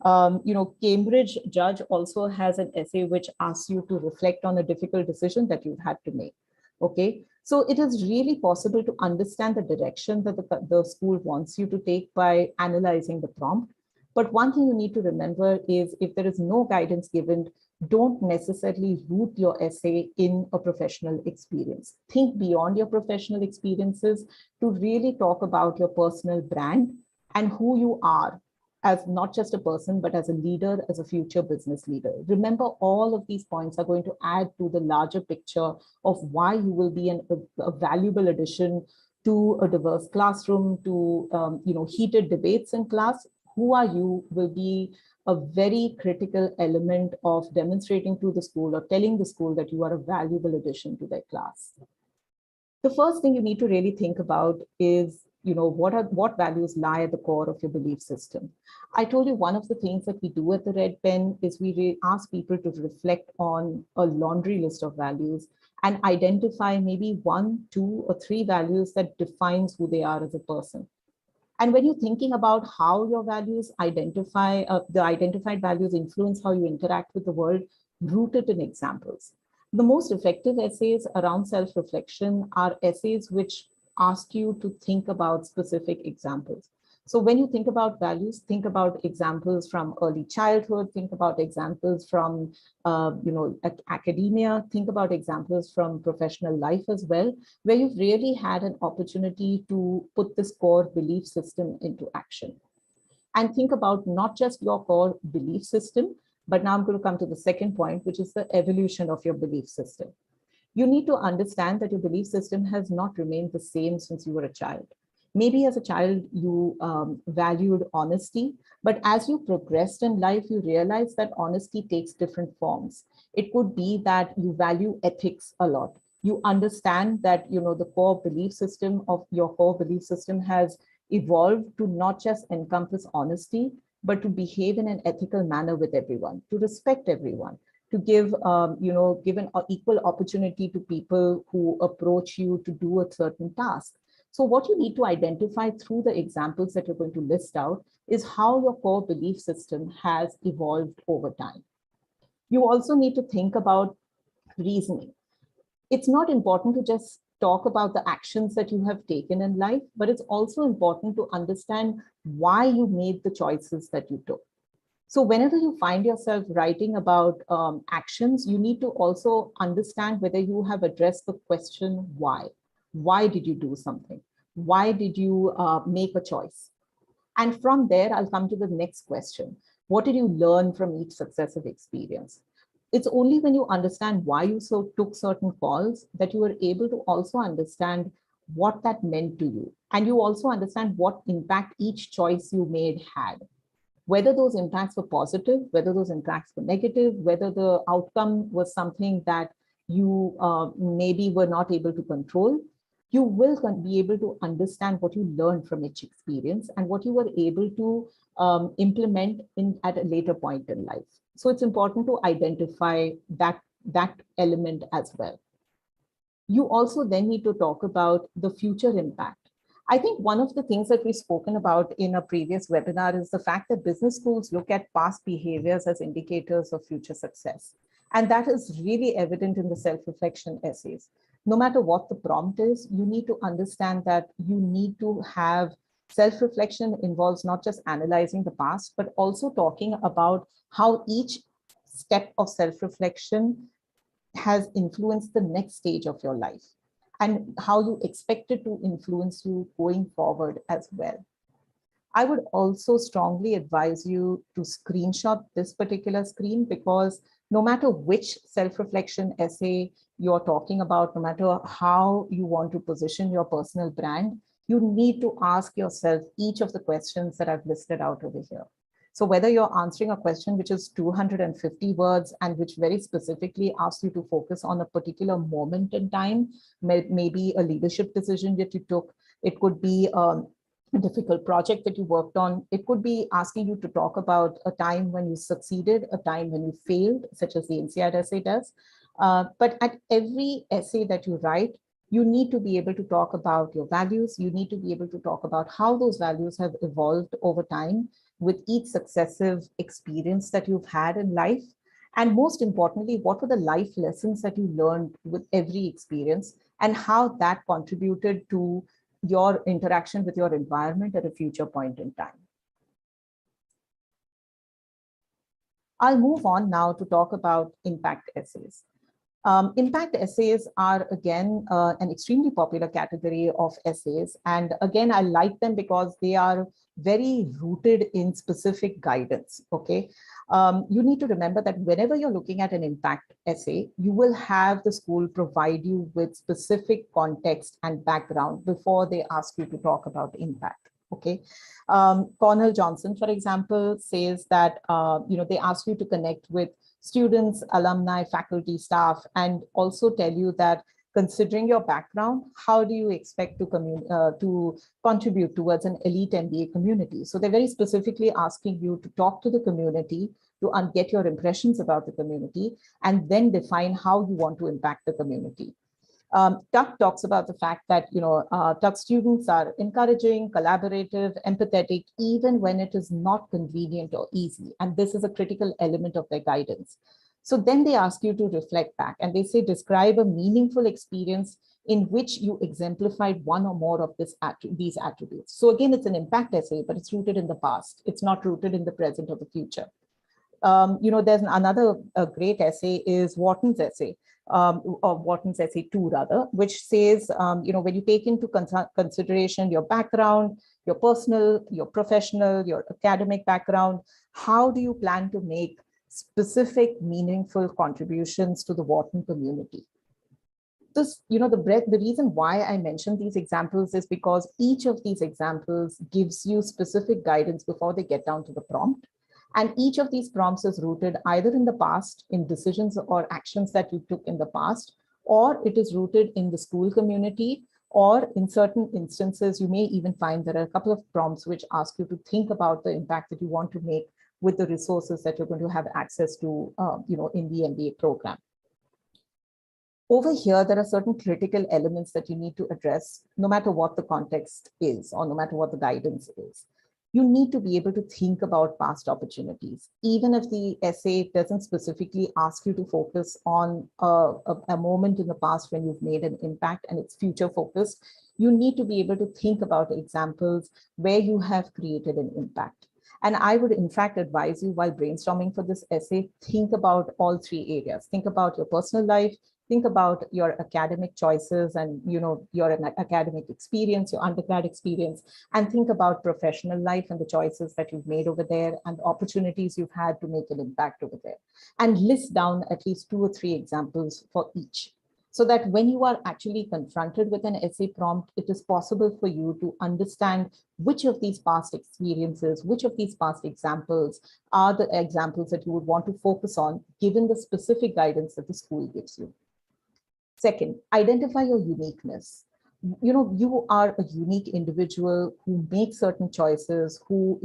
Cambridge Judge also has an essay which asks you to reflect on a difficult decision that you've had to make. Okay, so it is really possible to understand the direction that the school wants you to take by analyzing the prompt. But one thing you need to remember is, if there is no guidance given, don't necessarily root your essay in a professional experience. Think beyond your professional experiences to really talk about your personal brand and who you are as not just a person, but as a leader, as a future business leader. Remember, all of these points are going to add to the larger picture of why you will be a valuable addition to a diverse classroom, to heated debates in class. Who are you will be a very critical element of demonstrating to the school or telling the school that you are a valuable addition to their class. The first thing you need to really think about is, what values lie at the core of your belief system. I told you one of the things that we do at the Red Pen is we ask people to reflect on a laundry list of values and identify maybe 1, 2, or 3 values that defines who they are as a person. And when you're thinking about how your values identify, the identified values influence how you interact with the world, root it in examples. The most effective essays around self-reflection are essays which ask you to think about specific examples. So when you think about values, think about examples from early childhood, think about examples from academia, think about examples from professional life as well, where you've really had an opportunity to put this core belief system into action. And think about not just your core belief system, but now I'm going to come to the second point, which is the evolution of your belief system. You need to understand that your belief system has not remained the same since you were a child. Maybe as a child, you valued honesty, but as you progressed in life, you realized that honesty takes different forms. It could be that you value ethics a lot. You understand that, the core belief system of your core belief system has evolved to not just encompass honesty, but to behave in an ethical manner with everyone, to respect everyone, to give, give an equal opportunity to people who approach you to do a certain task. So what you need to identify through the examples that you're going to list out is how your core belief system has evolved over time. You also need to think about reasoning. It's not important to just talk about the actions that you have taken in life, but it's also important to understand why you made the choices that you took. So whenever you find yourself writing about actions, you need to also understand whether you have addressed the question, why? Why did you do something? Why did you make a choice? And from there, I'll come to the next question. What did you learn from each successive experience? It's only when you understand why you took certain calls that you are able to also understand what that meant to you. And you also understand what impact each choice you made had. Whether those impacts were positive, whether those impacts were negative, whether the outcome was something that you maybe were not able to control, you will be able to understand what you learned from each experience and what you were able to implement at a later point in life. So it's important to identify that element as well. You also then need to talk about the future impact. I think one of the things that we've spoken about in a previous webinar is the fact that business schools look at past behaviors as indicators of future success. And that is really evident in the self-reflection essays. No matter what the prompt is, you need to understand that you need to have self-reflection involves not just analyzing the past, but also talking about how each step of self-reflection has influenced the next stage of your life, and how you expect it to influence you going forward as well. I would also strongly advise you to screenshot this particular screen, because no matter which self-reflection essay you're talking about, no matter how you want to position your personal brand, you need to ask yourself each of the questions that I've listed out over here. So whether you're answering a question which is 250 words and which very specifically asks you to focus on a particular moment in time, maybe a leadership decision that you took, it could be a difficult project that you worked on, it could be asking you to talk about a time when you succeeded, a time when you failed, such as the INSEAD essay does. But at every essay that you write, you need to be able to talk about your values. You need to be able to talk about how those values have evolved over time with each successive experience that you've had in life. And most importantly, what were the life lessons that you learned with every experience and how that contributed to your interaction with your environment at a future point in time. I'll move on now to talk about impact essays. Impact essays are, again, an extremely popular category of essays. And again, I like them because they are very rooted in specific guidance, okay? You need to remember that whenever you're looking at an impact essay, you will have the school provide you with specific context and background before they ask you to talk about impact, okay? Cornell Johnson, for example, says that, they ask you to connect with students, alumni, faculty, staff, and also tell you that considering your background, how do you expect to contribute towards an elite MBA community? So they're very specifically asking you to talk to the community, to get your impressions about the community, and then define how you want to impact the community. Tuck talks about the fact that Tuck students are encouraging, collaborative, empathetic, even when it is not convenient or easy. And this is a critical element of their guidance. So then they ask you to reflect back and they say, describe a meaningful experience in which you exemplified one or more of these attributes. So again, it's an impact essay, but it's rooted in the past. It's not rooted in the present or the future. There's another great essay is Wharton's essay. Or Wharton's essay 2 rather, which says, when you take into consideration your background, your personal, your professional, your academic background, how do you plan to make specific, meaningful contributions to the Wharton community? This, the reason why I mention these examples is because each of these examples gives you specific guidance before they get down to the prompt. And each of these prompts is rooted either in the past, in decisions or actions that you took in the past, or it is rooted in the school community, or in certain instances, you may even find there are a couple of prompts which ask you to think about the impact that you want to make with the resources that you're going to have access to, in the MBA program. Over here, there are certain critical elements that you need to address, no matter what the context is, or no matter what the guidance is. you need to be able to think about past opportunities. Even if the essay doesn't specifically ask you to focus on a moment in the past when you've made an impact and it's future focused, you need to be able to think about examples where you have created an impact. And I would in fact advise you, while brainstorming for this essay, think about all three areas. Think about your personal life, think about your academic choices and your academic experience, your undergrad experience, and think about professional life and the choices that you've made over there and the opportunities you've had to make an impact over there. And list down at least 2 or 3 examples for each, so that when you are actually confronted with an essay prompt, it is possible for you to understand which of these past experiences, which of these past examples are the examples that you would want to focus on, given the specific guidance that the school gives you. Second, identify your uniqueness. You are a unique individual who makes certain choices, who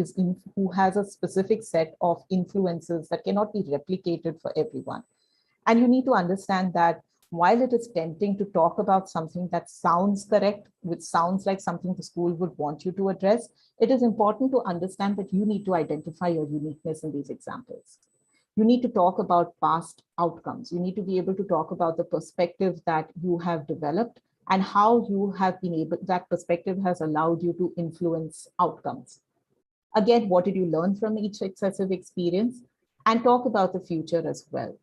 has a specific set of influences that cannot be replicated for everyone. And you need to understand that while it is tempting to talk about something that sounds correct, which sounds like something the school would want you to address, it is important to understand that you need to identify your uniqueness in these examples. You need to talk about past outcomes. You need to be able to talk about the perspective that you have developed and how you have been able, that perspective has allowed you to influence outcomes. Again, what did you learn from each successive experience? And talk about the future as well.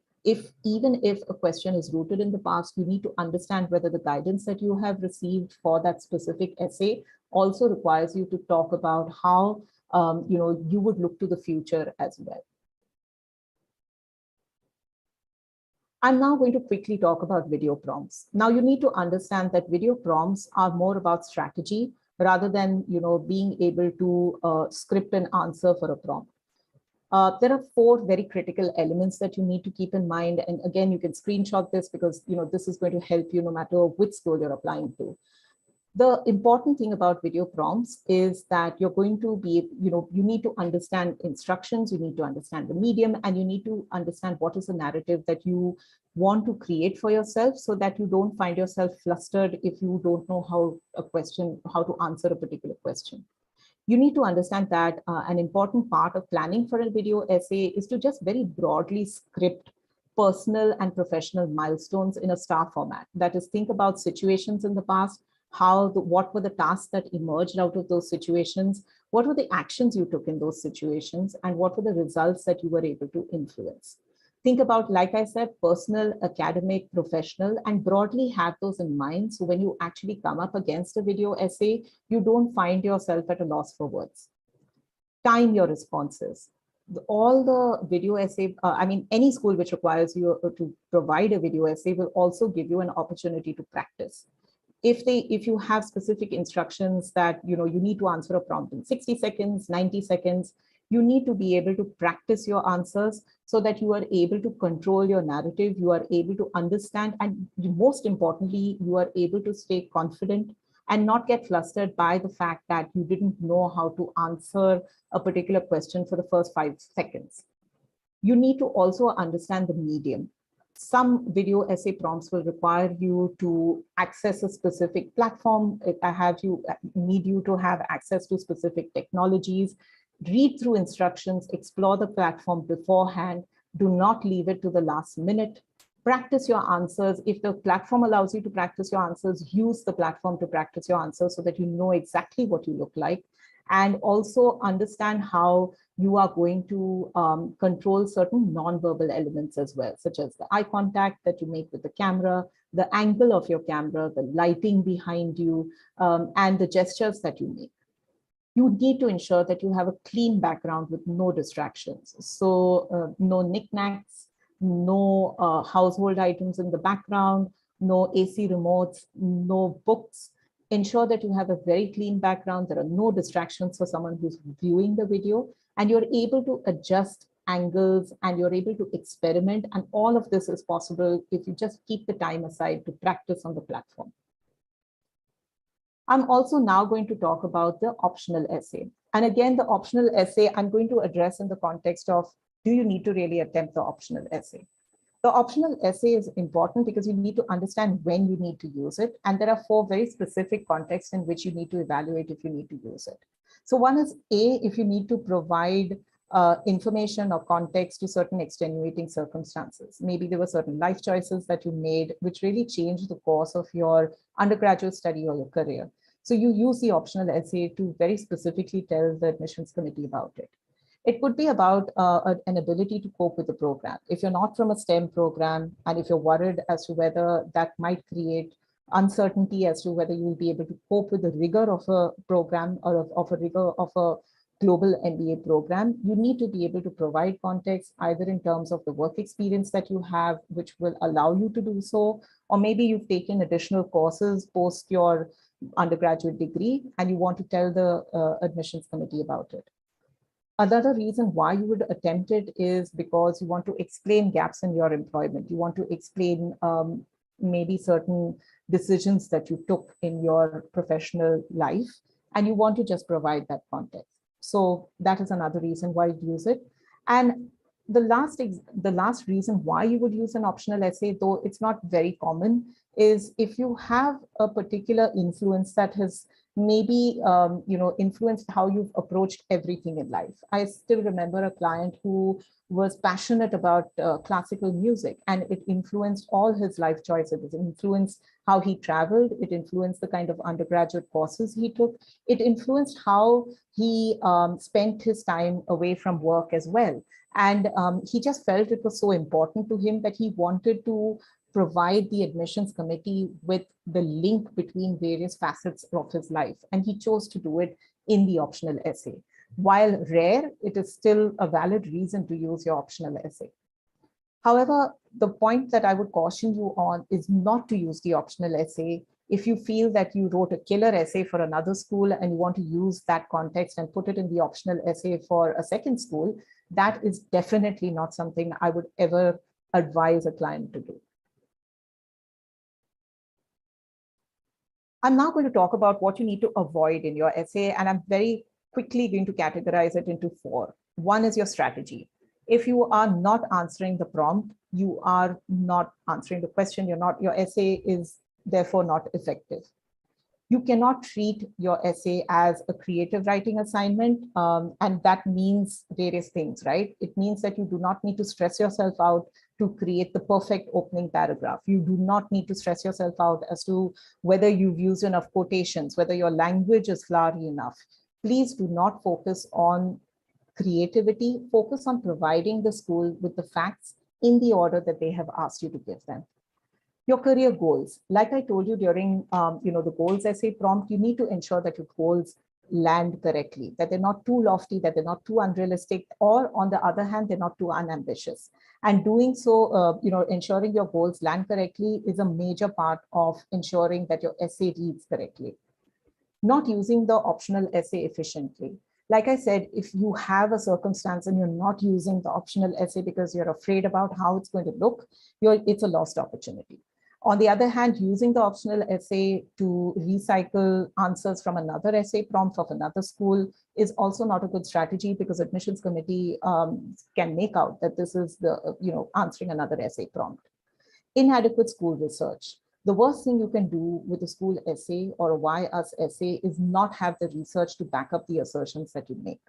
Even if a question is rooted in the past, you need to understand whether the guidance that you have received for that specific essay also requires you to talk about how you would look to the future as well. I'm now going to quickly talk about video prompts. Now you need to understand that video prompts are more about strategy rather than being able to script an answer for a prompt. There are 4 very critical elements that you need to keep in mind. And again, you can screenshot this because this is going to help you no matter which school you're applying to. The important thing about video prompts is that you're going to be, you need to understand instructions, you need to understand the medium, and you need to understand what is the narrative that you want to create for yourself so that you don't find yourself flustered if you don't know how to answer a particular question. You need to understand that an important part of planning for a video essay is to just very broadly script personal and professional milestones in a star format. That is, think about situations in the past, what were the tasks that emerged out of those situations, what were the actions you took in those situations, and what were the results that you were able to influence. Think about, like I said, personal, academic, professional, and broadly have those in mind. So when you actually come up against a video essay, you don't find yourself at a loss for words. Time your responses. All the video essay, any school which requires you to provide a video essay will also give you an opportunity to practice. If you have specific instructions that you need to answer a prompt in 60 seconds, 90 seconds, you need to be able to practice your answers so that you are able to control your narrative, you are able to understand, and most importantly, you are able to stay confident and not get flustered by the fact that you didn't know how to answer a particular question for the first 5 seconds. You need to also understand the medium. Some video essay prompts will require you to access a specific platform. Need you to have access to specific technologies. Read through instructions, explore the platform beforehand. Do not leave it to the last minute. Practice your answers. If the platform allows you to practice your answers, use the platform to practice your answers so that you know exactly what you look like. And also understand how you are going to control certain non-verbal elements as well, such as the eye contact that you make with the camera, the angle of your camera, the lighting behind you, and the gestures that you make. You need to ensure that you have a clean background with no distractions. So no knickknacks, no household items in the background, no AC remotes, no books. Ensure that you have a very clean background. There are no distractions for someone who's viewing the video, and you're able to adjust angles and you're able to experiment. And all of this is possible if you just keep the time aside to practice on the platform. I'm also now going to talk about the optional essay. And again, the optional essay I'm going to address in the context of, do you need to really attempt the optional essay? The optional essay is important because you need to understand when you need to use it. And there are 4 very specific contexts in which you need to evaluate if you need to use it. So one is A, if you need to provide information or context to certain extenuating circumstances. Maybe there were certain life choices that you made which really changed the course of your undergraduate study or your career. So you use the optional essay to very specifically tell the admissions committee about it. It could be about an ability to cope with the program. If you're not from a STEM program, and if you're worried as to whether that might create uncertainty as to whether you will be able to cope with the rigor of a program or of a rigor of a global MBA program, you need to be able to provide context either in terms of the work experience that you have, which will allow you to do so, or maybe you've taken additional courses post your undergraduate degree and you want to tell the admissions committee about it. Another reason why you would attempt it is because you want to explain gaps in your employment. You want to explain maybe certain decisions that you took in your professional life, and you want to just provide that context. So that is another reason why you use it. And the last reason why you would use an optional essay, though it's not very common, is if you have a particular influence that has maybe influenced how you've approached everything in life. I still remember a client who was passionate about classical music, and it influenced all his life choices. It influenced how he traveled. It influenced the kind of undergraduate courses he took. It influenced how he spent his time away from work as well. And he just felt it was so important to him that he wanted to provide the admissions committee with the link between various facets of his life. And he chose to do it in the optional essay. While rare, it is still a valid reason to use your optional essay. However, the point that I would caution you on is not to use the optional essay if you feel that you wrote a killer essay for another school and you want to use that context and put it in the optional essay for a second school. That is definitely not something I would ever advise a client to do. I'm now going to talk about what you need to avoid in your essay, and I'm very quickly going to categorize it into 4. One is your strategy. If you are not answering the prompt, you are not answering the question, your essay is therefore not effective. You cannot treat your essay as a creative writing assignment, and that means various things, right? It means that you do not need to stress yourself out to create the perfect opening paragraph. You do not need to stress yourself out as to whether you've used enough quotations, whether your language is flowery enough. Please do not focus on creativity. Focus on providing the school with the facts in the order that they have asked you to give them. Your career goals. Like I told you during the goals essay prompt, you need to ensure that your goals land correctly, that they're not too lofty, that they're not too unrealistic, or on the other hand, they're not too unambitious. And doing so, ensuring your goals land correctly is a major part of ensuring that your essay reads correctly. Not using the optional essay efficiently. Like I said, if you have a circumstance and you're not using the optional essay because you're afraid about how it's going to look, it's a lost opportunity. On the other hand, using the optional essay to recycle answers from another essay prompt of another school is also not a good strategy, because admissions committee can make out that this is answering another essay prompt. Inadequate school research. The worst thing you can do with a school essay or a why us essay is not have the research to back up the assertions that you make.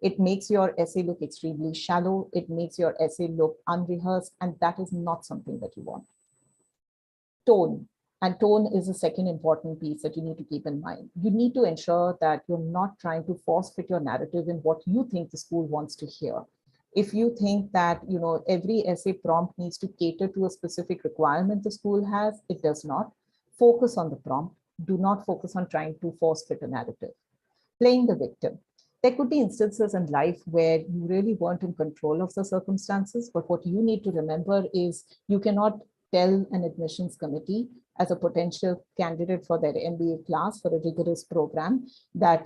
It makes your essay look extremely shallow. It makes your essay look unrehearsed, and that is not something that you want. Tone. And tone is the second important piece that you need to keep in mind. You need to ensure that you're not trying to force fit your narrative in what you think the school wants to hear. If you think that every essay prompt needs to cater to a specific requirement the school has, it does not. Focus on the prompt. Do not focus on trying to force fit a narrative. Playing the victim. There could be instances in life where you really weren't in control of the circumstances, but what you need to remember is you cannot tell an admissions committee as a potential candidate for their MBA class for a rigorous program that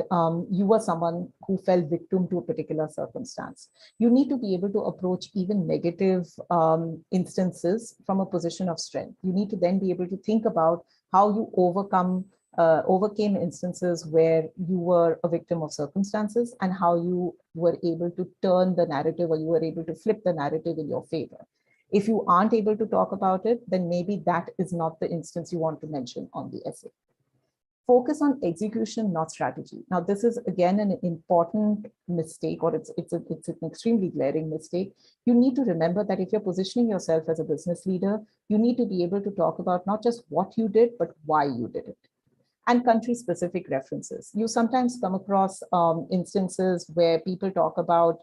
you were someone who fell victim to a particular circumstance. You need to be able to approach even negative instances from a position of strength. You need to then be able to think about how you overcame instances where you were a victim of circumstances and how you were able to turn the narrative, or you were able to flip the narrative in your favor. If you aren't able to talk about it, then maybe that is not the instance you want to mention on the essay. Focus on execution, not strategy. Now, this is again an important mistake, or it's an extremely glaring mistake. You need to remember that if you're positioning yourself as a business leader, you need to be able to talk about not just what you did, but why you did it. And country-specific references. You sometimes come across instances where people talk about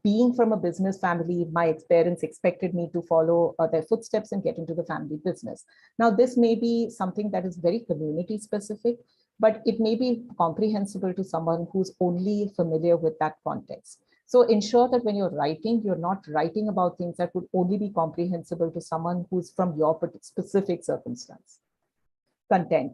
being from a business family. My parents expected me to follow their footsteps and get into the family business. Now, this may be something that is very community-specific, but it may be comprehensible to someone who's only familiar with that context. So ensure that when you're writing, you're not writing about things that would only be comprehensible to someone who's from your specific circumstance. Content.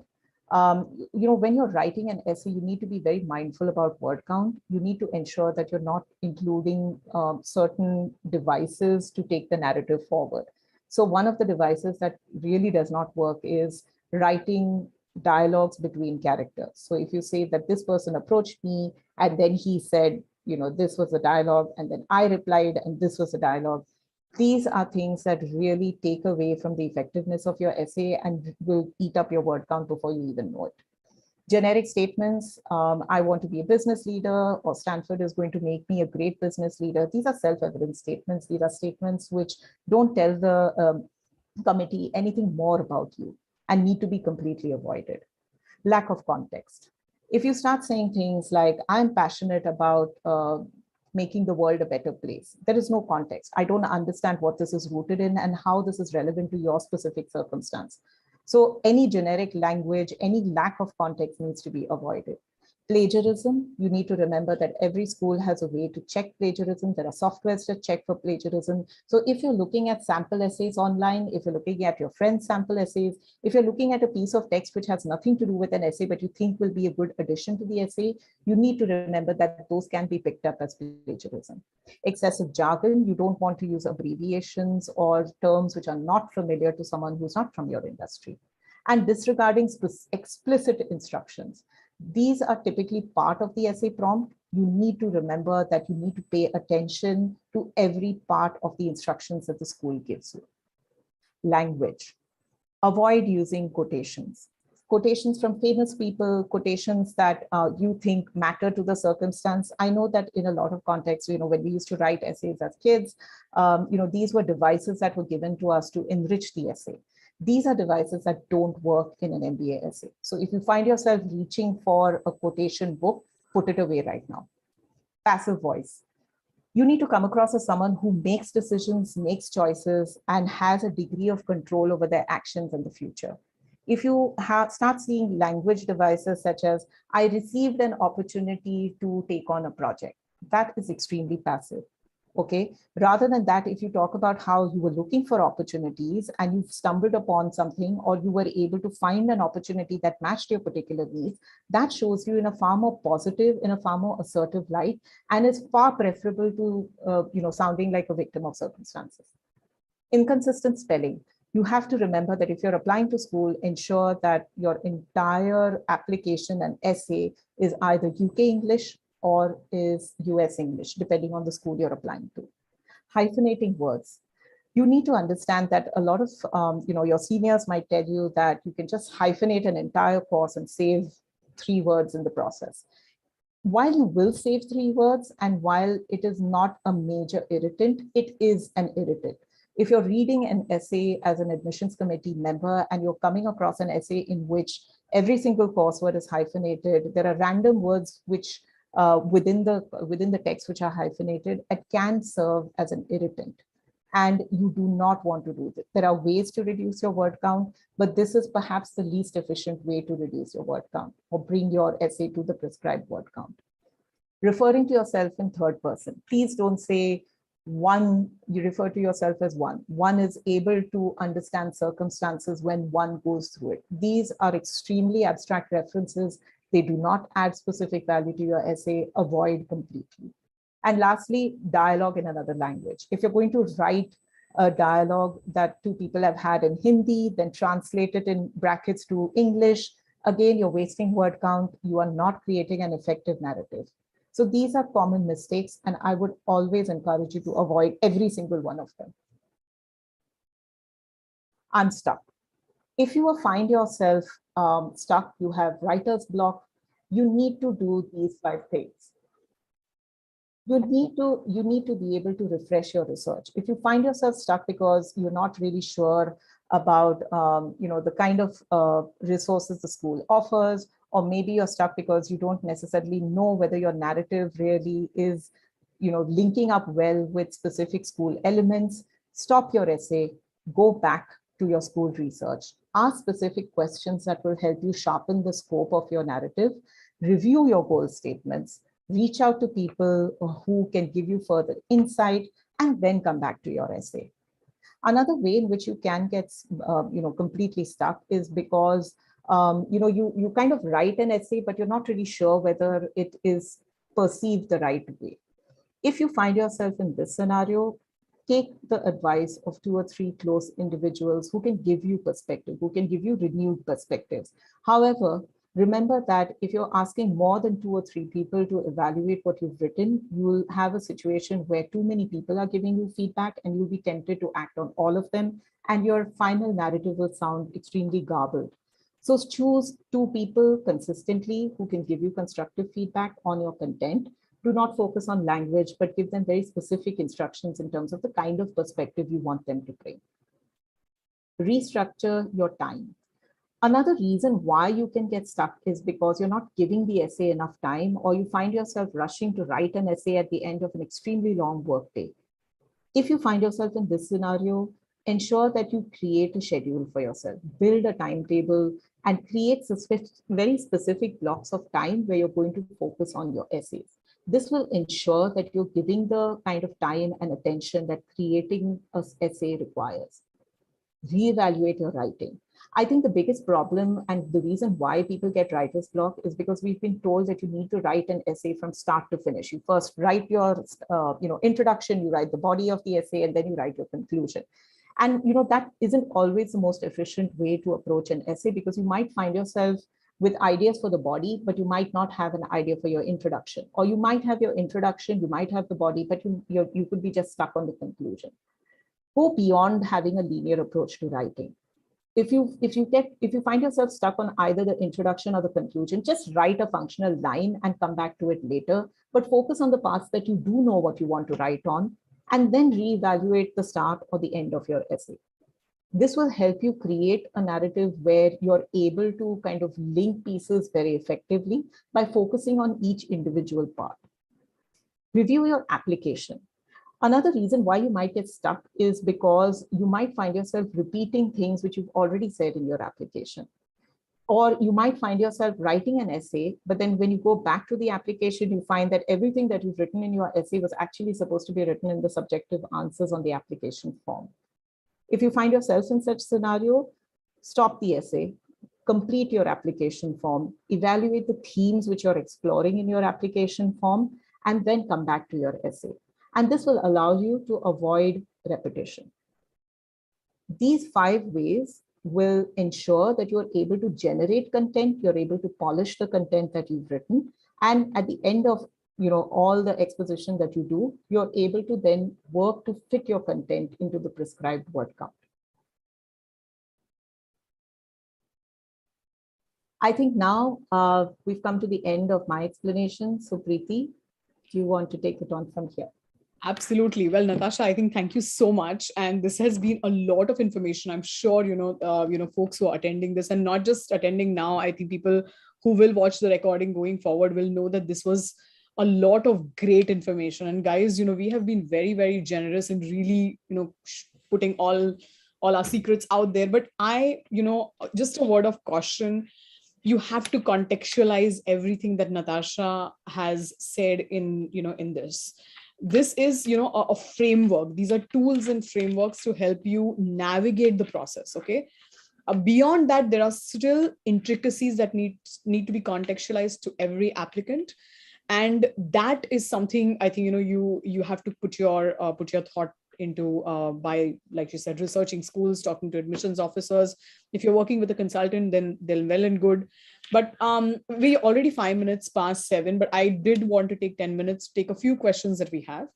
When you're writing an essay, you need to be very mindful about word count. You need to ensure that you're not including certain devices to take the narrative forward. So one of the devices that really does not work is writing dialogues between characters. So if you say that this person approached me and then he said, this was a dialogue, and then I replied and this was a dialogue, these are things that really take away from the effectiveness of your essay and will eat up your word count before you even know it. Generic statements, I want to be a business leader, or Stanford is going to make me a great business leader. These are self-evident statements. These are statements which don't tell the committee anything more about you and need to be completely avoided. Lack of context. If you start saying things like, I'm passionate about making the world a better place, there is no context. I don't understand what this is rooted in and how this is relevant to your specific circumstance. So any generic language, any lack of context needs to be avoided. Plagiarism, you need to remember that every school has a way to check plagiarism. There are softwares to check for plagiarism. So if you're looking at sample essays online, if you're looking at your friend's sample essays, if you're looking at a piece of text which has nothing to do with an essay, but you think will be a good addition to the essay, you need to remember that those can be picked up as plagiarism. Excessive jargon, you don't want to use abbreviations or terms which are not familiar to someone who's not from your industry. And disregarding explicit instructions. These are typically part of the essay prompt. You need to remember that you need to pay attention to every part of the instructions that the school gives you. Language. Avoid using quotations. Quotations from famous people, quotations that you think matter to the circumstance. I know that in a lot of contexts, when we used to write essays as kids, these were devices that were given to us to enrich the essay. These are devices that don't work in an MBA essay. So if you find yourself reaching for a quotation book, put it away right now. Passive voice. You need to come across as someone who makes decisions, makes choices, and has a degree of control over their actions in the future. If you start seeing language devices such as, I received an opportunity to take on a project, that is extremely passive. Okay, rather than that, if you talk about how you were looking for opportunities and you've stumbled upon something, or you were able to find an opportunity that matched your particular needs, that shows you in a far more positive, in a far more assertive light, and is far preferable to sounding like a victim of circumstances. Inconsistent spelling. You have to remember that if you're applying to school, ensure that your entire application and essay is either UK English or is US English, depending on the school you're applying to. Hyphenating words. You need to understand that a lot of your seniors might tell you that you can just hyphenate an entire course and save 3 words in the process. While you will save 3 words, and while it is not a major irritant, it is an irritant. If you're reading an essay as an admissions committee member and you're coming across an essay in which every single course word is hyphenated, there are random words which within the text which are hyphenated, it can serve as an irritant. And you do not want to do this. There are ways to reduce your word count, but this is perhaps the least efficient way to reduce your word count or bring your essay to the prescribed word count. Referring to yourself in third person. Please don't say one, you refer to yourself as one. One is able to understand circumstances when one goes through it. These are extremely abstract references. They do not add specific value to your essay. Avoid completely. And lastly, dialogue in another language. If you're going to write a dialogue that 2 people have had in Hindi, then translate it in brackets to English, again, you're wasting word count. You are not creating an effective narrative. So these are common mistakes, and I would always encourage you to avoid every single one of them. I'm stuck. If you find yourself stuck, you have writer's block, you need to do these 5 things. You need to be able to refresh your research. If you find yourself stuck because you're not really sure about the kind of resources the school offers, or maybe you're stuck because you don't necessarily know whether your narrative really is linking up well with specific school elements, stop your essay, go back to your school research, ask specific questions that will help you sharpen the scope of your narrative, review your goal statements, reach out to people who can give you further insight, and then come back to your essay. Another way in which you can get completely stuck is because you kind of write an essay, but you're not really sure whether it is perceived the right way. If you find yourself in this scenario, take the advice of 2 or 3 close individuals who can give you perspective, who can give you renewed perspectives. However, remember that if you're asking more than 2 or 3 people to evaluate what you've written, you'll have a situation where too many people are giving you feedback and you'll be tempted to act on all of them, and your final narrative will sound extremely garbled. So choose 2 people consistently who can give you constructive feedback on your content. Do not focus on language, but give them very specific instructions in terms of the kind of perspective you want them to bring. Restructure your time. Another reason why you can get stuck is because you're not giving the essay enough time, or you find yourself rushing to write an essay at the end of an extremely long workday. If you find yourself in this scenario, ensure that you create a schedule for yourself, build a timetable, and create very specific blocks of time where you're going to focus on your essays. This will ensure that you're giving the kind of time and attention that creating an essay requires. Reevaluate your writing. I think the biggest problem and the reason why people get writer's block is because we've been told that you need to write an essay from start to finish. You first write your introduction, you write the body of the essay, and then you write your conclusion. And that isn't always the most efficient way to approach an essay, because you might find yourself with ideas for the body, but you might not have an idea for your introduction. Or you might have your introduction, you might have the body, but you could be just stuck on the conclusion. Go beyond having a linear approach to writing. If you find yourself stuck on either the introduction or the conclusion, just write a functional line and come back to it later, but focus on the parts that you do know what you want to write on, and then reevaluate the start or the end of your essay. This will help you create a narrative where you're able to kind of link pieces very effectively by focusing on each individual part. Review your application. Another reason why you might get stuck is because you might find yourself repeating things which you've already said in your application. Or you might find yourself writing an essay, but then when you go back to the application, you find that everything that you've written in your essay was actually supposed to be written in the subjective answers on the application form. If you find yourself in such scenario, stop the essay, complete your application form, evaluate the themes which you're exploring in your application form, and then come back to your essay. And this will allow you to avoid repetition. These 5 ways will ensure that you're able to generate content, you're able to polish the content that you've written, and at the end of all the exposition that you do, you're able to then work to fit your content into the prescribed word count. I think now we've come to the end of my explanation. So Preeti, do you want to take it on from here? Absolutely. Well, Natasha, I think thank you so much. And this has been a lot of information. I'm sure, folks who are attending this, and not just attending now, I think people who will watch the recording going forward will know that this was a lot of great information. And guys, we have been very, very generous in really, putting all our secrets out there. But just a word of caution, you have to contextualize everything that Natasha has said in this. This is a framework. These are tools and frameworks to help you navigate the process. Okay. Beyond that, there are still intricacies that need to be contextualized to every applicant, and that is something I think you have to put your thought into by, like you said, researching schools, talking to admissions officers. If you're working with a consultant, then they're well and good. But we already 5 minutes past 7, but I did want to take 10 minutes to take a few questions that we have.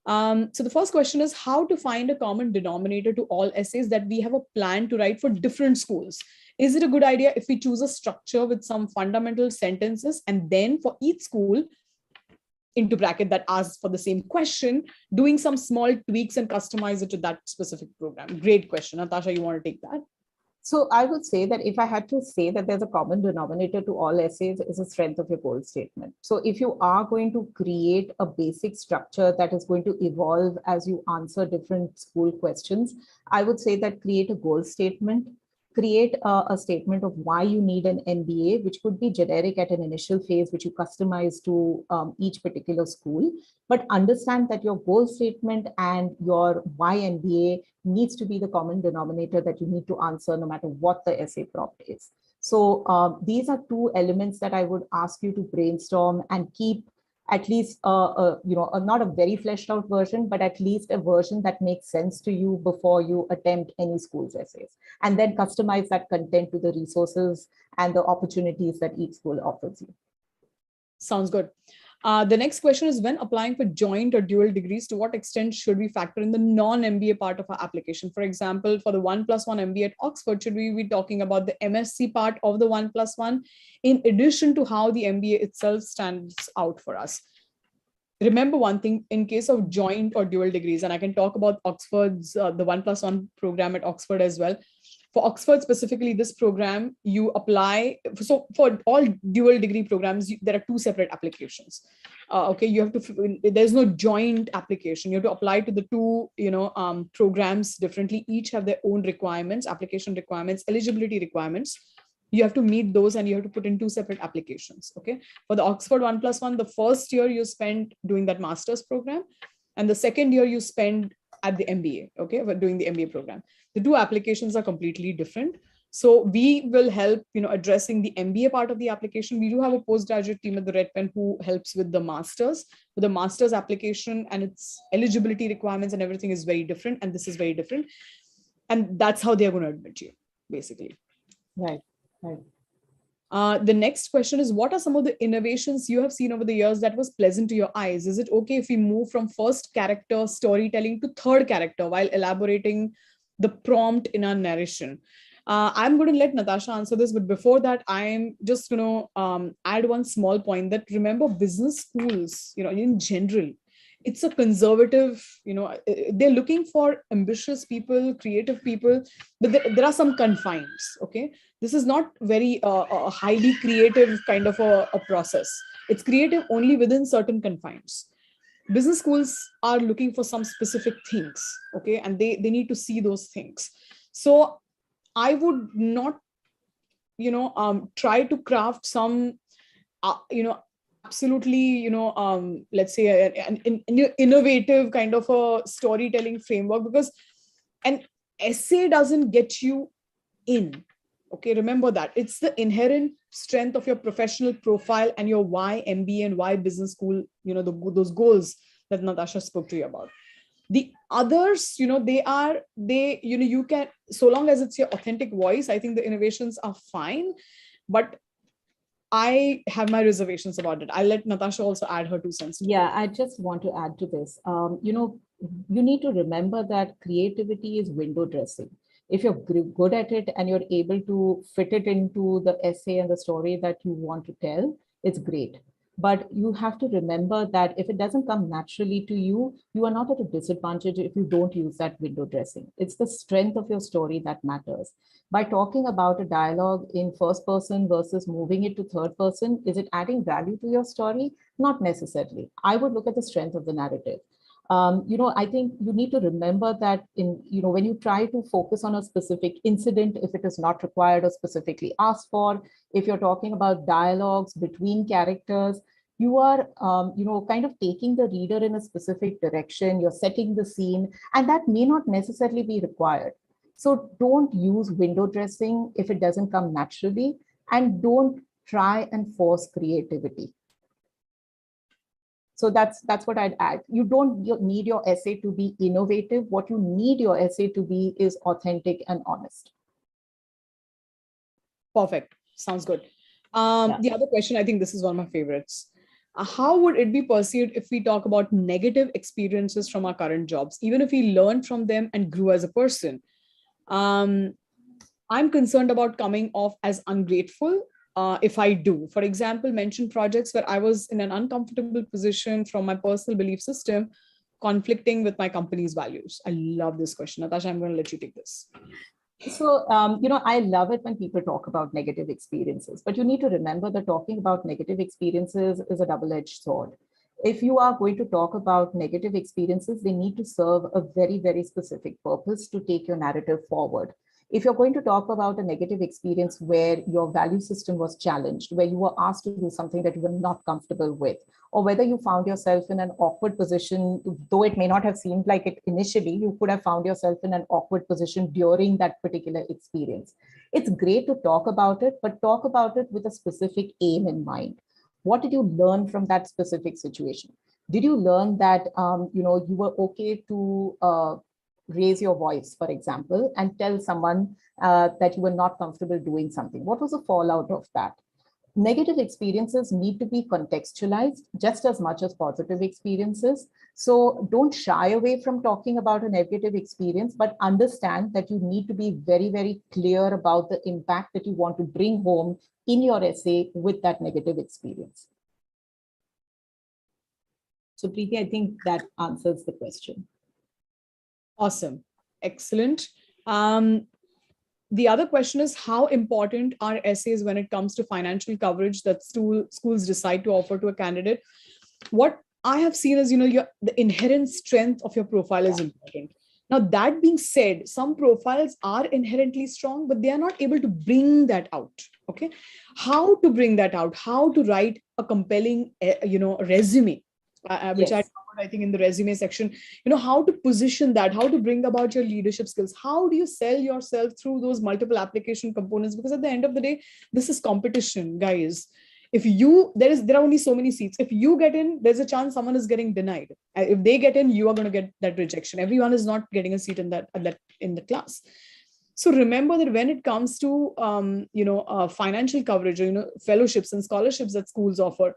So the first question is how to find a common denominator to all essays that we have a plan to write for different schools. Is it a good idea if we choose a structure with some fundamental sentences and then for each school, into bracket that asks for the same question, doing some small tweaks and customize it to that specific program? Great question. Natasha, you want to take that? So I would say that if I had to say that there's a common denominator to all essays is the strength of your goal statement. So if you are going to create a basic structure that is going to evolve as you answer different school questions, I would say that create a goal statement, create a statement of why you need an MBA, which could be generic at an initial phase, which you customize to each particular school. But understand that your goal statement and your why MBA needs to be the common denominator that you need to answer no matter what the essay prompt is. So these are two elements that I would ask you to brainstorm and keep at least, not a very fleshed out version, but at least a version that makes sense to you before you attempt any school's essays. And then customize that content to the resources and the opportunities that each school offers you. Sounds good. The next question is, when applying for joint or dual degrees, to what extent should we factor in the non-MBA part of our application? For example, for the 1+1 MBA at Oxford, should we be talking about the MSc part of the 1+1 in addition to how the MBA itself stands out for us? Remember one thing, in case of joint or dual degrees, and I can talk about Oxford's, the 1+1 program at Oxford as well. For Oxford specifically, this program, you apply, so for all dual degree programs, there are two separate applications. Okay, you have to, there's no joint application. You have to apply to the two, programs differently. Each have their own requirements, application requirements, eligibility requirements. You have to meet those and you have to put in two separate applications. Okay, for the Oxford 1+1, the first year you spend doing that master's program, and the second year you spend at the MBA, okay, we're doing the MBA program. The two applications are completely different. So we will help, addressing the MBA part of the application. We do have a postgraduate team at the Red Pen who helps with the master's. With the master's application and its eligibility requirements and everything is very different, and this is very different. And that's how they're going to admit you, basically. Right. The next question is, what are some of the innovations you have seen over the years that was pleasant to your eyes? Is it okay if we move from first character storytelling to third character while elaborating the prompt in our narration? I'm going to let Natasha answer this, but before that, I'm just going to add one small point that, remember, business schools, in general, it's a conservative, they're looking for ambitious people, creative people, but there are some confines. Okay, this is not very a highly creative kind of a process. It's creative only within certain confines. Business schools are looking for some specific things, okay, and they need to see those things. So I would not, try to craft some, absolutely, let's say an innovative kind of a storytelling framework, because an essay doesn't get you in. Okay, remember that. It's the inherent strength of your professional profile and your why MBA and why business school, those goals that Natasha spoke to you about. The others, you can, so long as it's your authentic voice, I think the innovations are fine. But I have my reservations about it. I'll let Natasha also add her 2 cents. Yeah, I just want to add to this. You need to remember that creativity is window dressing. If you're good at it and you're able to fit it into the essay and the story that you want to tell, it's great. But you have to remember that if it doesn't come naturally to you, you are not at a disadvantage if you don't use that window dressing. It's the strength of your story that matters. By talking about a dialogue in first person versus moving it to third person, is it adding value to your story? Not necessarily. I would look at the strength of the narrative. I think you need to remember that when you try to focus on a specific incident, if it is not required or specifically asked for, if you're talking about dialogues between characters, you are, kind of taking the reader in a specific direction, you're setting the scene, and that may not necessarily be required. So don't use window dressing if it doesn't come naturally, and don't try and force creativity. So that's what I'd add. You don't need your essay to be innovative. What you need your essay to be is authentic and honest. Perfect. Sounds good. The other question, I think this is one of my favorites. How would it be perceived if we talk about negative experiences from our current jobs, even if we learn from them and grew as a person? I'm concerned about coming off as ungrateful if I do. For example, mention projects where I was in an uncomfortable position from my personal belief system, conflicting with my company's values. I love this question. Natasha, I'm going to let you take this. So, I love it when people talk about negative experiences, but you need to remember that talking about negative experiences is a double-edged sword. If you are going to talk about negative experiences, they need to serve a very, very specific purpose to take your narrative forward. If you're going to talk about a negative experience where your value system was challenged, where you were asked to do something that you were not comfortable with, or whether you found yourself in an awkward position, though it may not have seemed like it initially, you could have found yourself in an awkward position during that particular experience. It's great to talk about it, but talk about it with a specific aim in mind. What did you learn from that specific situation? Did you learn that you were okay to raise your voice, for example, and tell someone that you were not comfortable doing something? What was the fallout of that? Negative experiences need to be contextualized just as much as positive experiences. So don't shy away from talking about a negative experience, but understand that you need to be very, very clear about the impact that you want to bring home in your essay with that negative experience. So Preeti, I think that answers the question. Awesome. Excellent. The other question is, how important are essays when it comes to financial coverage that schools decide to offer to a candidate? What I have seen is, the inherent strength of your profile is important. Now, that being said, some profiles are inherently strong, but they are not able to bring that out. Okay. How to bring that out? How to write a compelling, resume, which Yes. I think in the resume section, how to position that, how to bring about your leadership skills. How do you sell yourself through those multiple application components? Because at the end of the day, this is competition, guys. If there are only so many seats. If you get in, there's a chance someone is getting denied. If they get in, you are going to get that rejection. Everyone is not getting a seat in the class. So remember that when it comes to financial coverage, fellowships and scholarships that schools offer,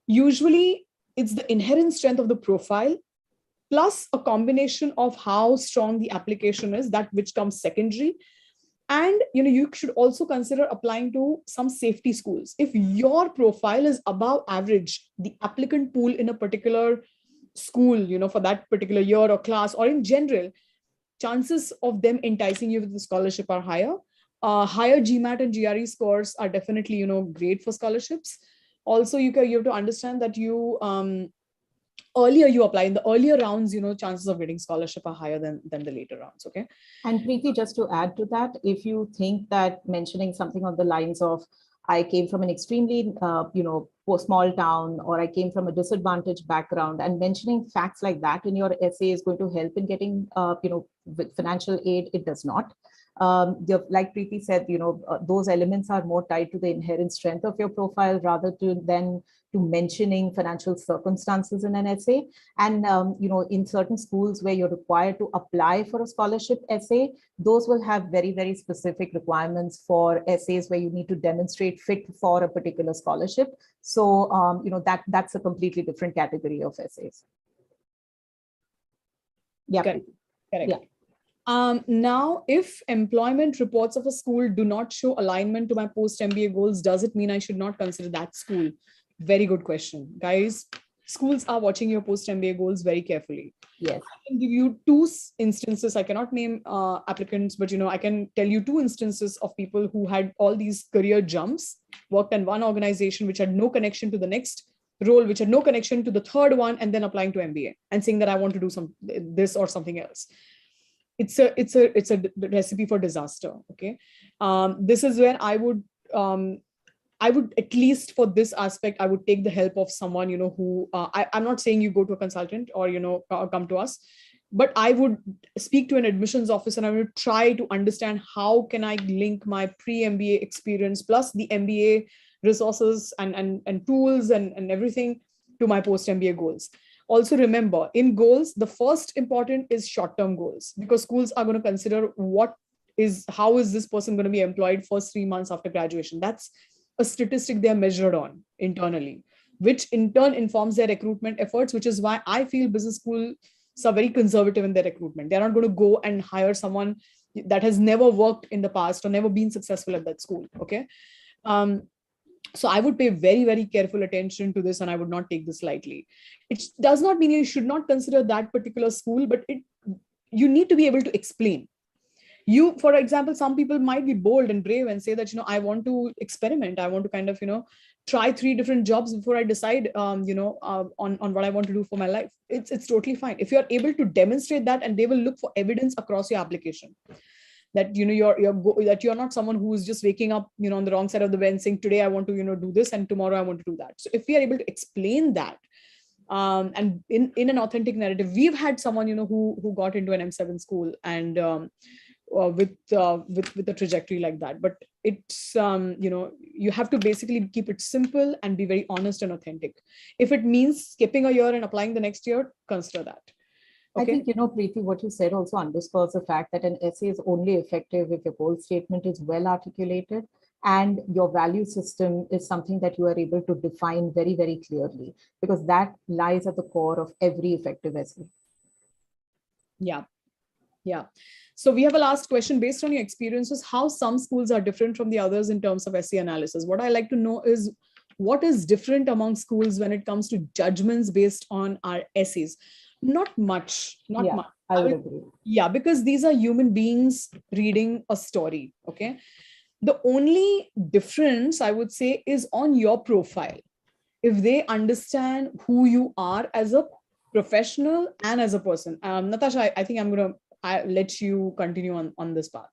usually it's the inherent strength of the profile plus a combination of how strong the application is, that which comes secondary. And you should also consider applying to some safety schools. If your profile is above average, the applicant pool in a particular school, for that particular year or class or in general, chances of them enticing you with the scholarship are higher. Higher GMAT and GRE scores are definitely, great for scholarships. Also, you have to understand that earlier you apply in the earlier rounds, chances of getting scholarship are higher than the later rounds. Okay. And Preeti, just to add to that, if you think that mentioning something on the lines of, I came from an extremely, small town, or I came from a disadvantaged background, and mentioning facts like that in your essay is going to help in getting, financial aid, it does not. Like Preeti said, those elements are more tied to the inherent strength of your profile rather than to mentioning financial circumstances in an essay. And, in certain schools where you're required to apply for a scholarship essay, those will have very, very specific requirements for essays where you need to demonstrate fit for a particular scholarship. So, that's a completely different category of essays. Yeah. Correct. Yeah. Now, if employment reports of a school do not show alignment to my post-MBA goals, does it mean I should not consider that school? Very good question. Guys, schools are watching your post-MBA goals very carefully. Yes. I can give you two instances. I cannot name applicants, but I can tell you two instances of people who had all these career jumps, worked in one organization which had no connection to the next role, which had no connection to the third one, and then applying to MBA and saying that I want to do this or something else. It's a recipe for disaster. Okay. This is where I would at least for this aspect, I would take the help of someone, who I'm not saying you go to a consultant or, come to us, but I would speak to an admissions officer and I would try to understand how can I link my pre-MBA experience plus the MBA resources and tools and everything to my post-MBA goals. Also remember, in goals, the first important is short-term goals, because schools are going to consider how is this person going to be employed first 3 months after graduation. That's a statistic they're measured on internally. which in turn informs their recruitment efforts, which is why I feel business schools are very conservative in their recruitment. They're not going to go and hire someone that has never worked in the past or never been successful at that school. Okay. So I would pay very, very careful attention to this, and I would not take this lightly. It does not mean you should not consider that particular school, but you need to be able to explain. You, for example, some people might be bold and brave and say that, I want to experiment. I want to kind of, try 3 different jobs before I decide, on what I want to do for my life. It's totally fine. If you're able to demonstrate that, and they will look for evidence across your application that, that you're not someone who is just waking up, on the wrong side of the bed saying, today I want to, do this, and tomorrow I want to do that. So if we are able to explain that, and in an authentic narrative, we've had someone, who got into an M7 school, and with a trajectory like that. But it's you have to basically keep it simple and be very honest and authentic. If it means skipping a year and applying the next year, consider that. Okay. I think, Preeti, what you said also underscores the fact that an essay is only effective if your goal statement is well articulated and your value system is something that you are able to define very, very clearly, because that lies at the core of every effective essay. Yeah. Yeah. So we have a last question. Based on your experiences, how some schools are different from the others in terms of essay analysis? What I like to know is what is different among schools when it comes to judgments based on our essays? Not much. I would agree. Yeah, because these are human beings reading a story. Okay. The only difference, I would say, is on your profile. If they understand who you are as a professional and as a person. Natasha, I think I'm going to let you continue on this path.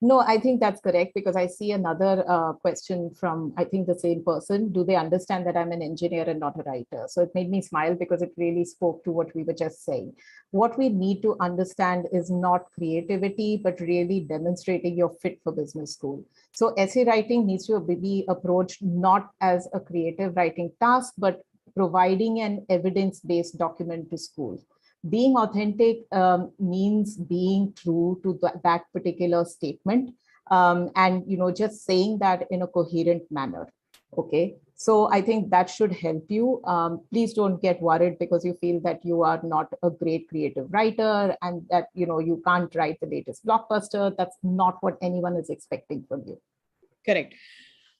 No, I think that's correct, because I see another question from, I think, the same person. Do they understand that I'm an engineer and not a writer? So it made me smile because it really spoke to what we were just saying. What we need to understand is not creativity, but really demonstrating your fit for business school. So essay writing needs to be approached not as a creative writing task, but providing an evidence-based document to school. Being authentic means being true to that particular statement, and just saying that in a coherent manner. Okay, so I think that should help you. Please don't get worried because you feel that you are not a great creative writer and that you can't write the latest blockbuster. That's not what anyone is expecting from you. Correct.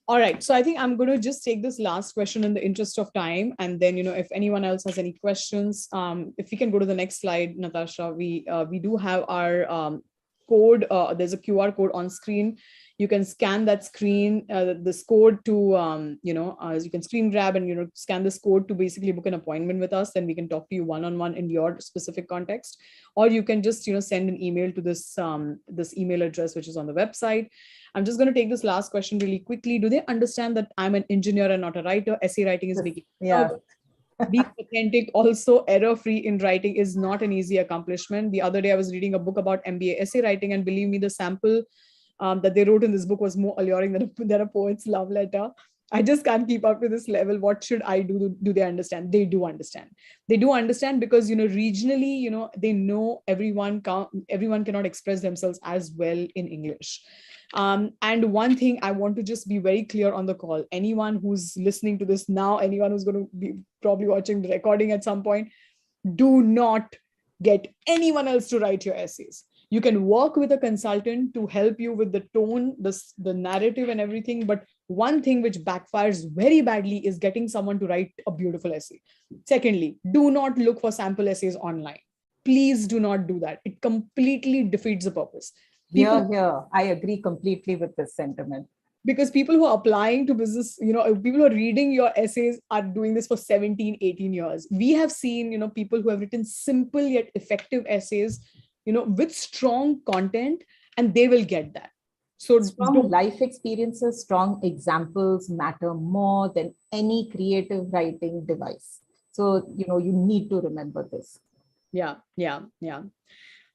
All right. So I think I'm going to just take this last question in the interest of time. And then, if anyone else has any questions, if we can go to the next slide, Natasha, we do have our code. There's a QR code on screen. You can scan that screen, this code to, you can screen grab and, scan this code to basically book an appointment with us. Then we can talk to you one-on-one in your specific context. Or you can just, send an email to this email address, which is on the website. I'm just going to take this last question really quickly. Do they understand that I'm an engineer and not a writer? Essay writing is making being authentic, also error-free in writing is not an easy accomplishment. The other day, I was reading a book about MBA essay writing, and believe me, the sample that they wrote in this book was more alluring than a poet's love letter. I just can't keep up to this level. What should I do? Do they understand? They do understand. They do understand because, regionally, they know everyone cannot express themselves as well in English. And one thing I want to just be very clear on the call, anyone who's listening to this now, anyone who's going to be probably watching the recording at some point, do not get anyone else to write your essays. You can work with a consultant to help you with the tone, the narrative and everything. But one thing which backfires very badly is getting someone to write a beautiful essay. Secondly, do not look for sample essays online. Please do not do that. It completely defeats the purpose. I agree completely with this sentiment. Because people who are applying to business, people who are reading your essays are doing this for 17, 18 years. We have seen, people who have written simple yet effective essays, with strong content, and they will get that. So strong life experiences, strong examples matter more than any creative writing device. So, you need to remember this. Yeah.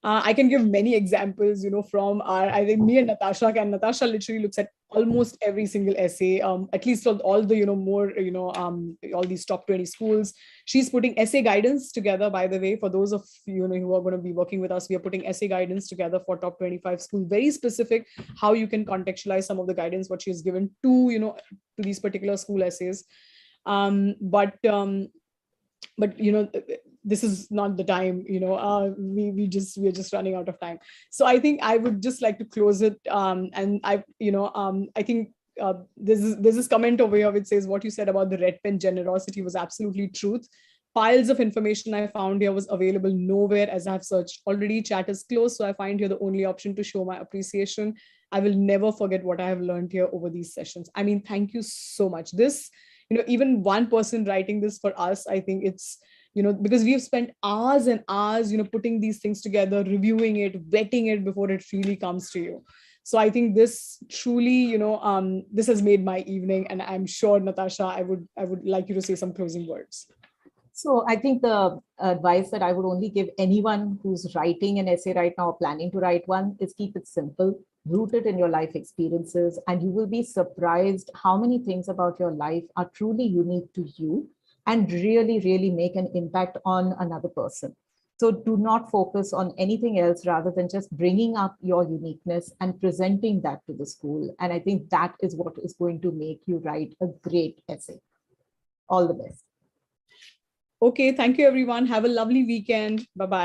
I can give many examples, from I think me and Natasha Natasha literally looks at almost every single essay, at least for all the, more, all these top 20 schools. She's putting essay guidance together, by the way, for those of you who are going to be working with us. We are putting essay guidance together for top 25 schools, very specific, how you can contextualize some of the guidance, what she has given to, to these particular school essays. But this is not the time. We're just running out of time. So I think I would just like to close it. And I think there's this comment over here which says what you said about the red pen generosity was absolutely truth. Piles of information I found here was available nowhere as I've searched already. Chat is closed, so I find here the only option to show my appreciation. I will never forget what I have learned here over these sessions. I mean, thank you so much. This, even one person writing this for us, I think it's, because we've spent hours and hours, putting these things together, reviewing it, vetting it before it really comes to you. So I think this truly, this has made my evening, and I'm sure, Natasha, I would like you to say some closing words. So I think the advice that I would only give anyone who's writing an essay right now or planning to write one is keep it simple, root it in your life experiences, and you will be surprised how many things about your life are truly unique to you and really, really make an impact on another person. So do not focus on anything else rather than just bringing up your uniqueness and presenting that to the school. And I think that is what is going to make you write a great essay. All the best. Okay, thank you, everyone. Have a lovely weekend. Bye-bye.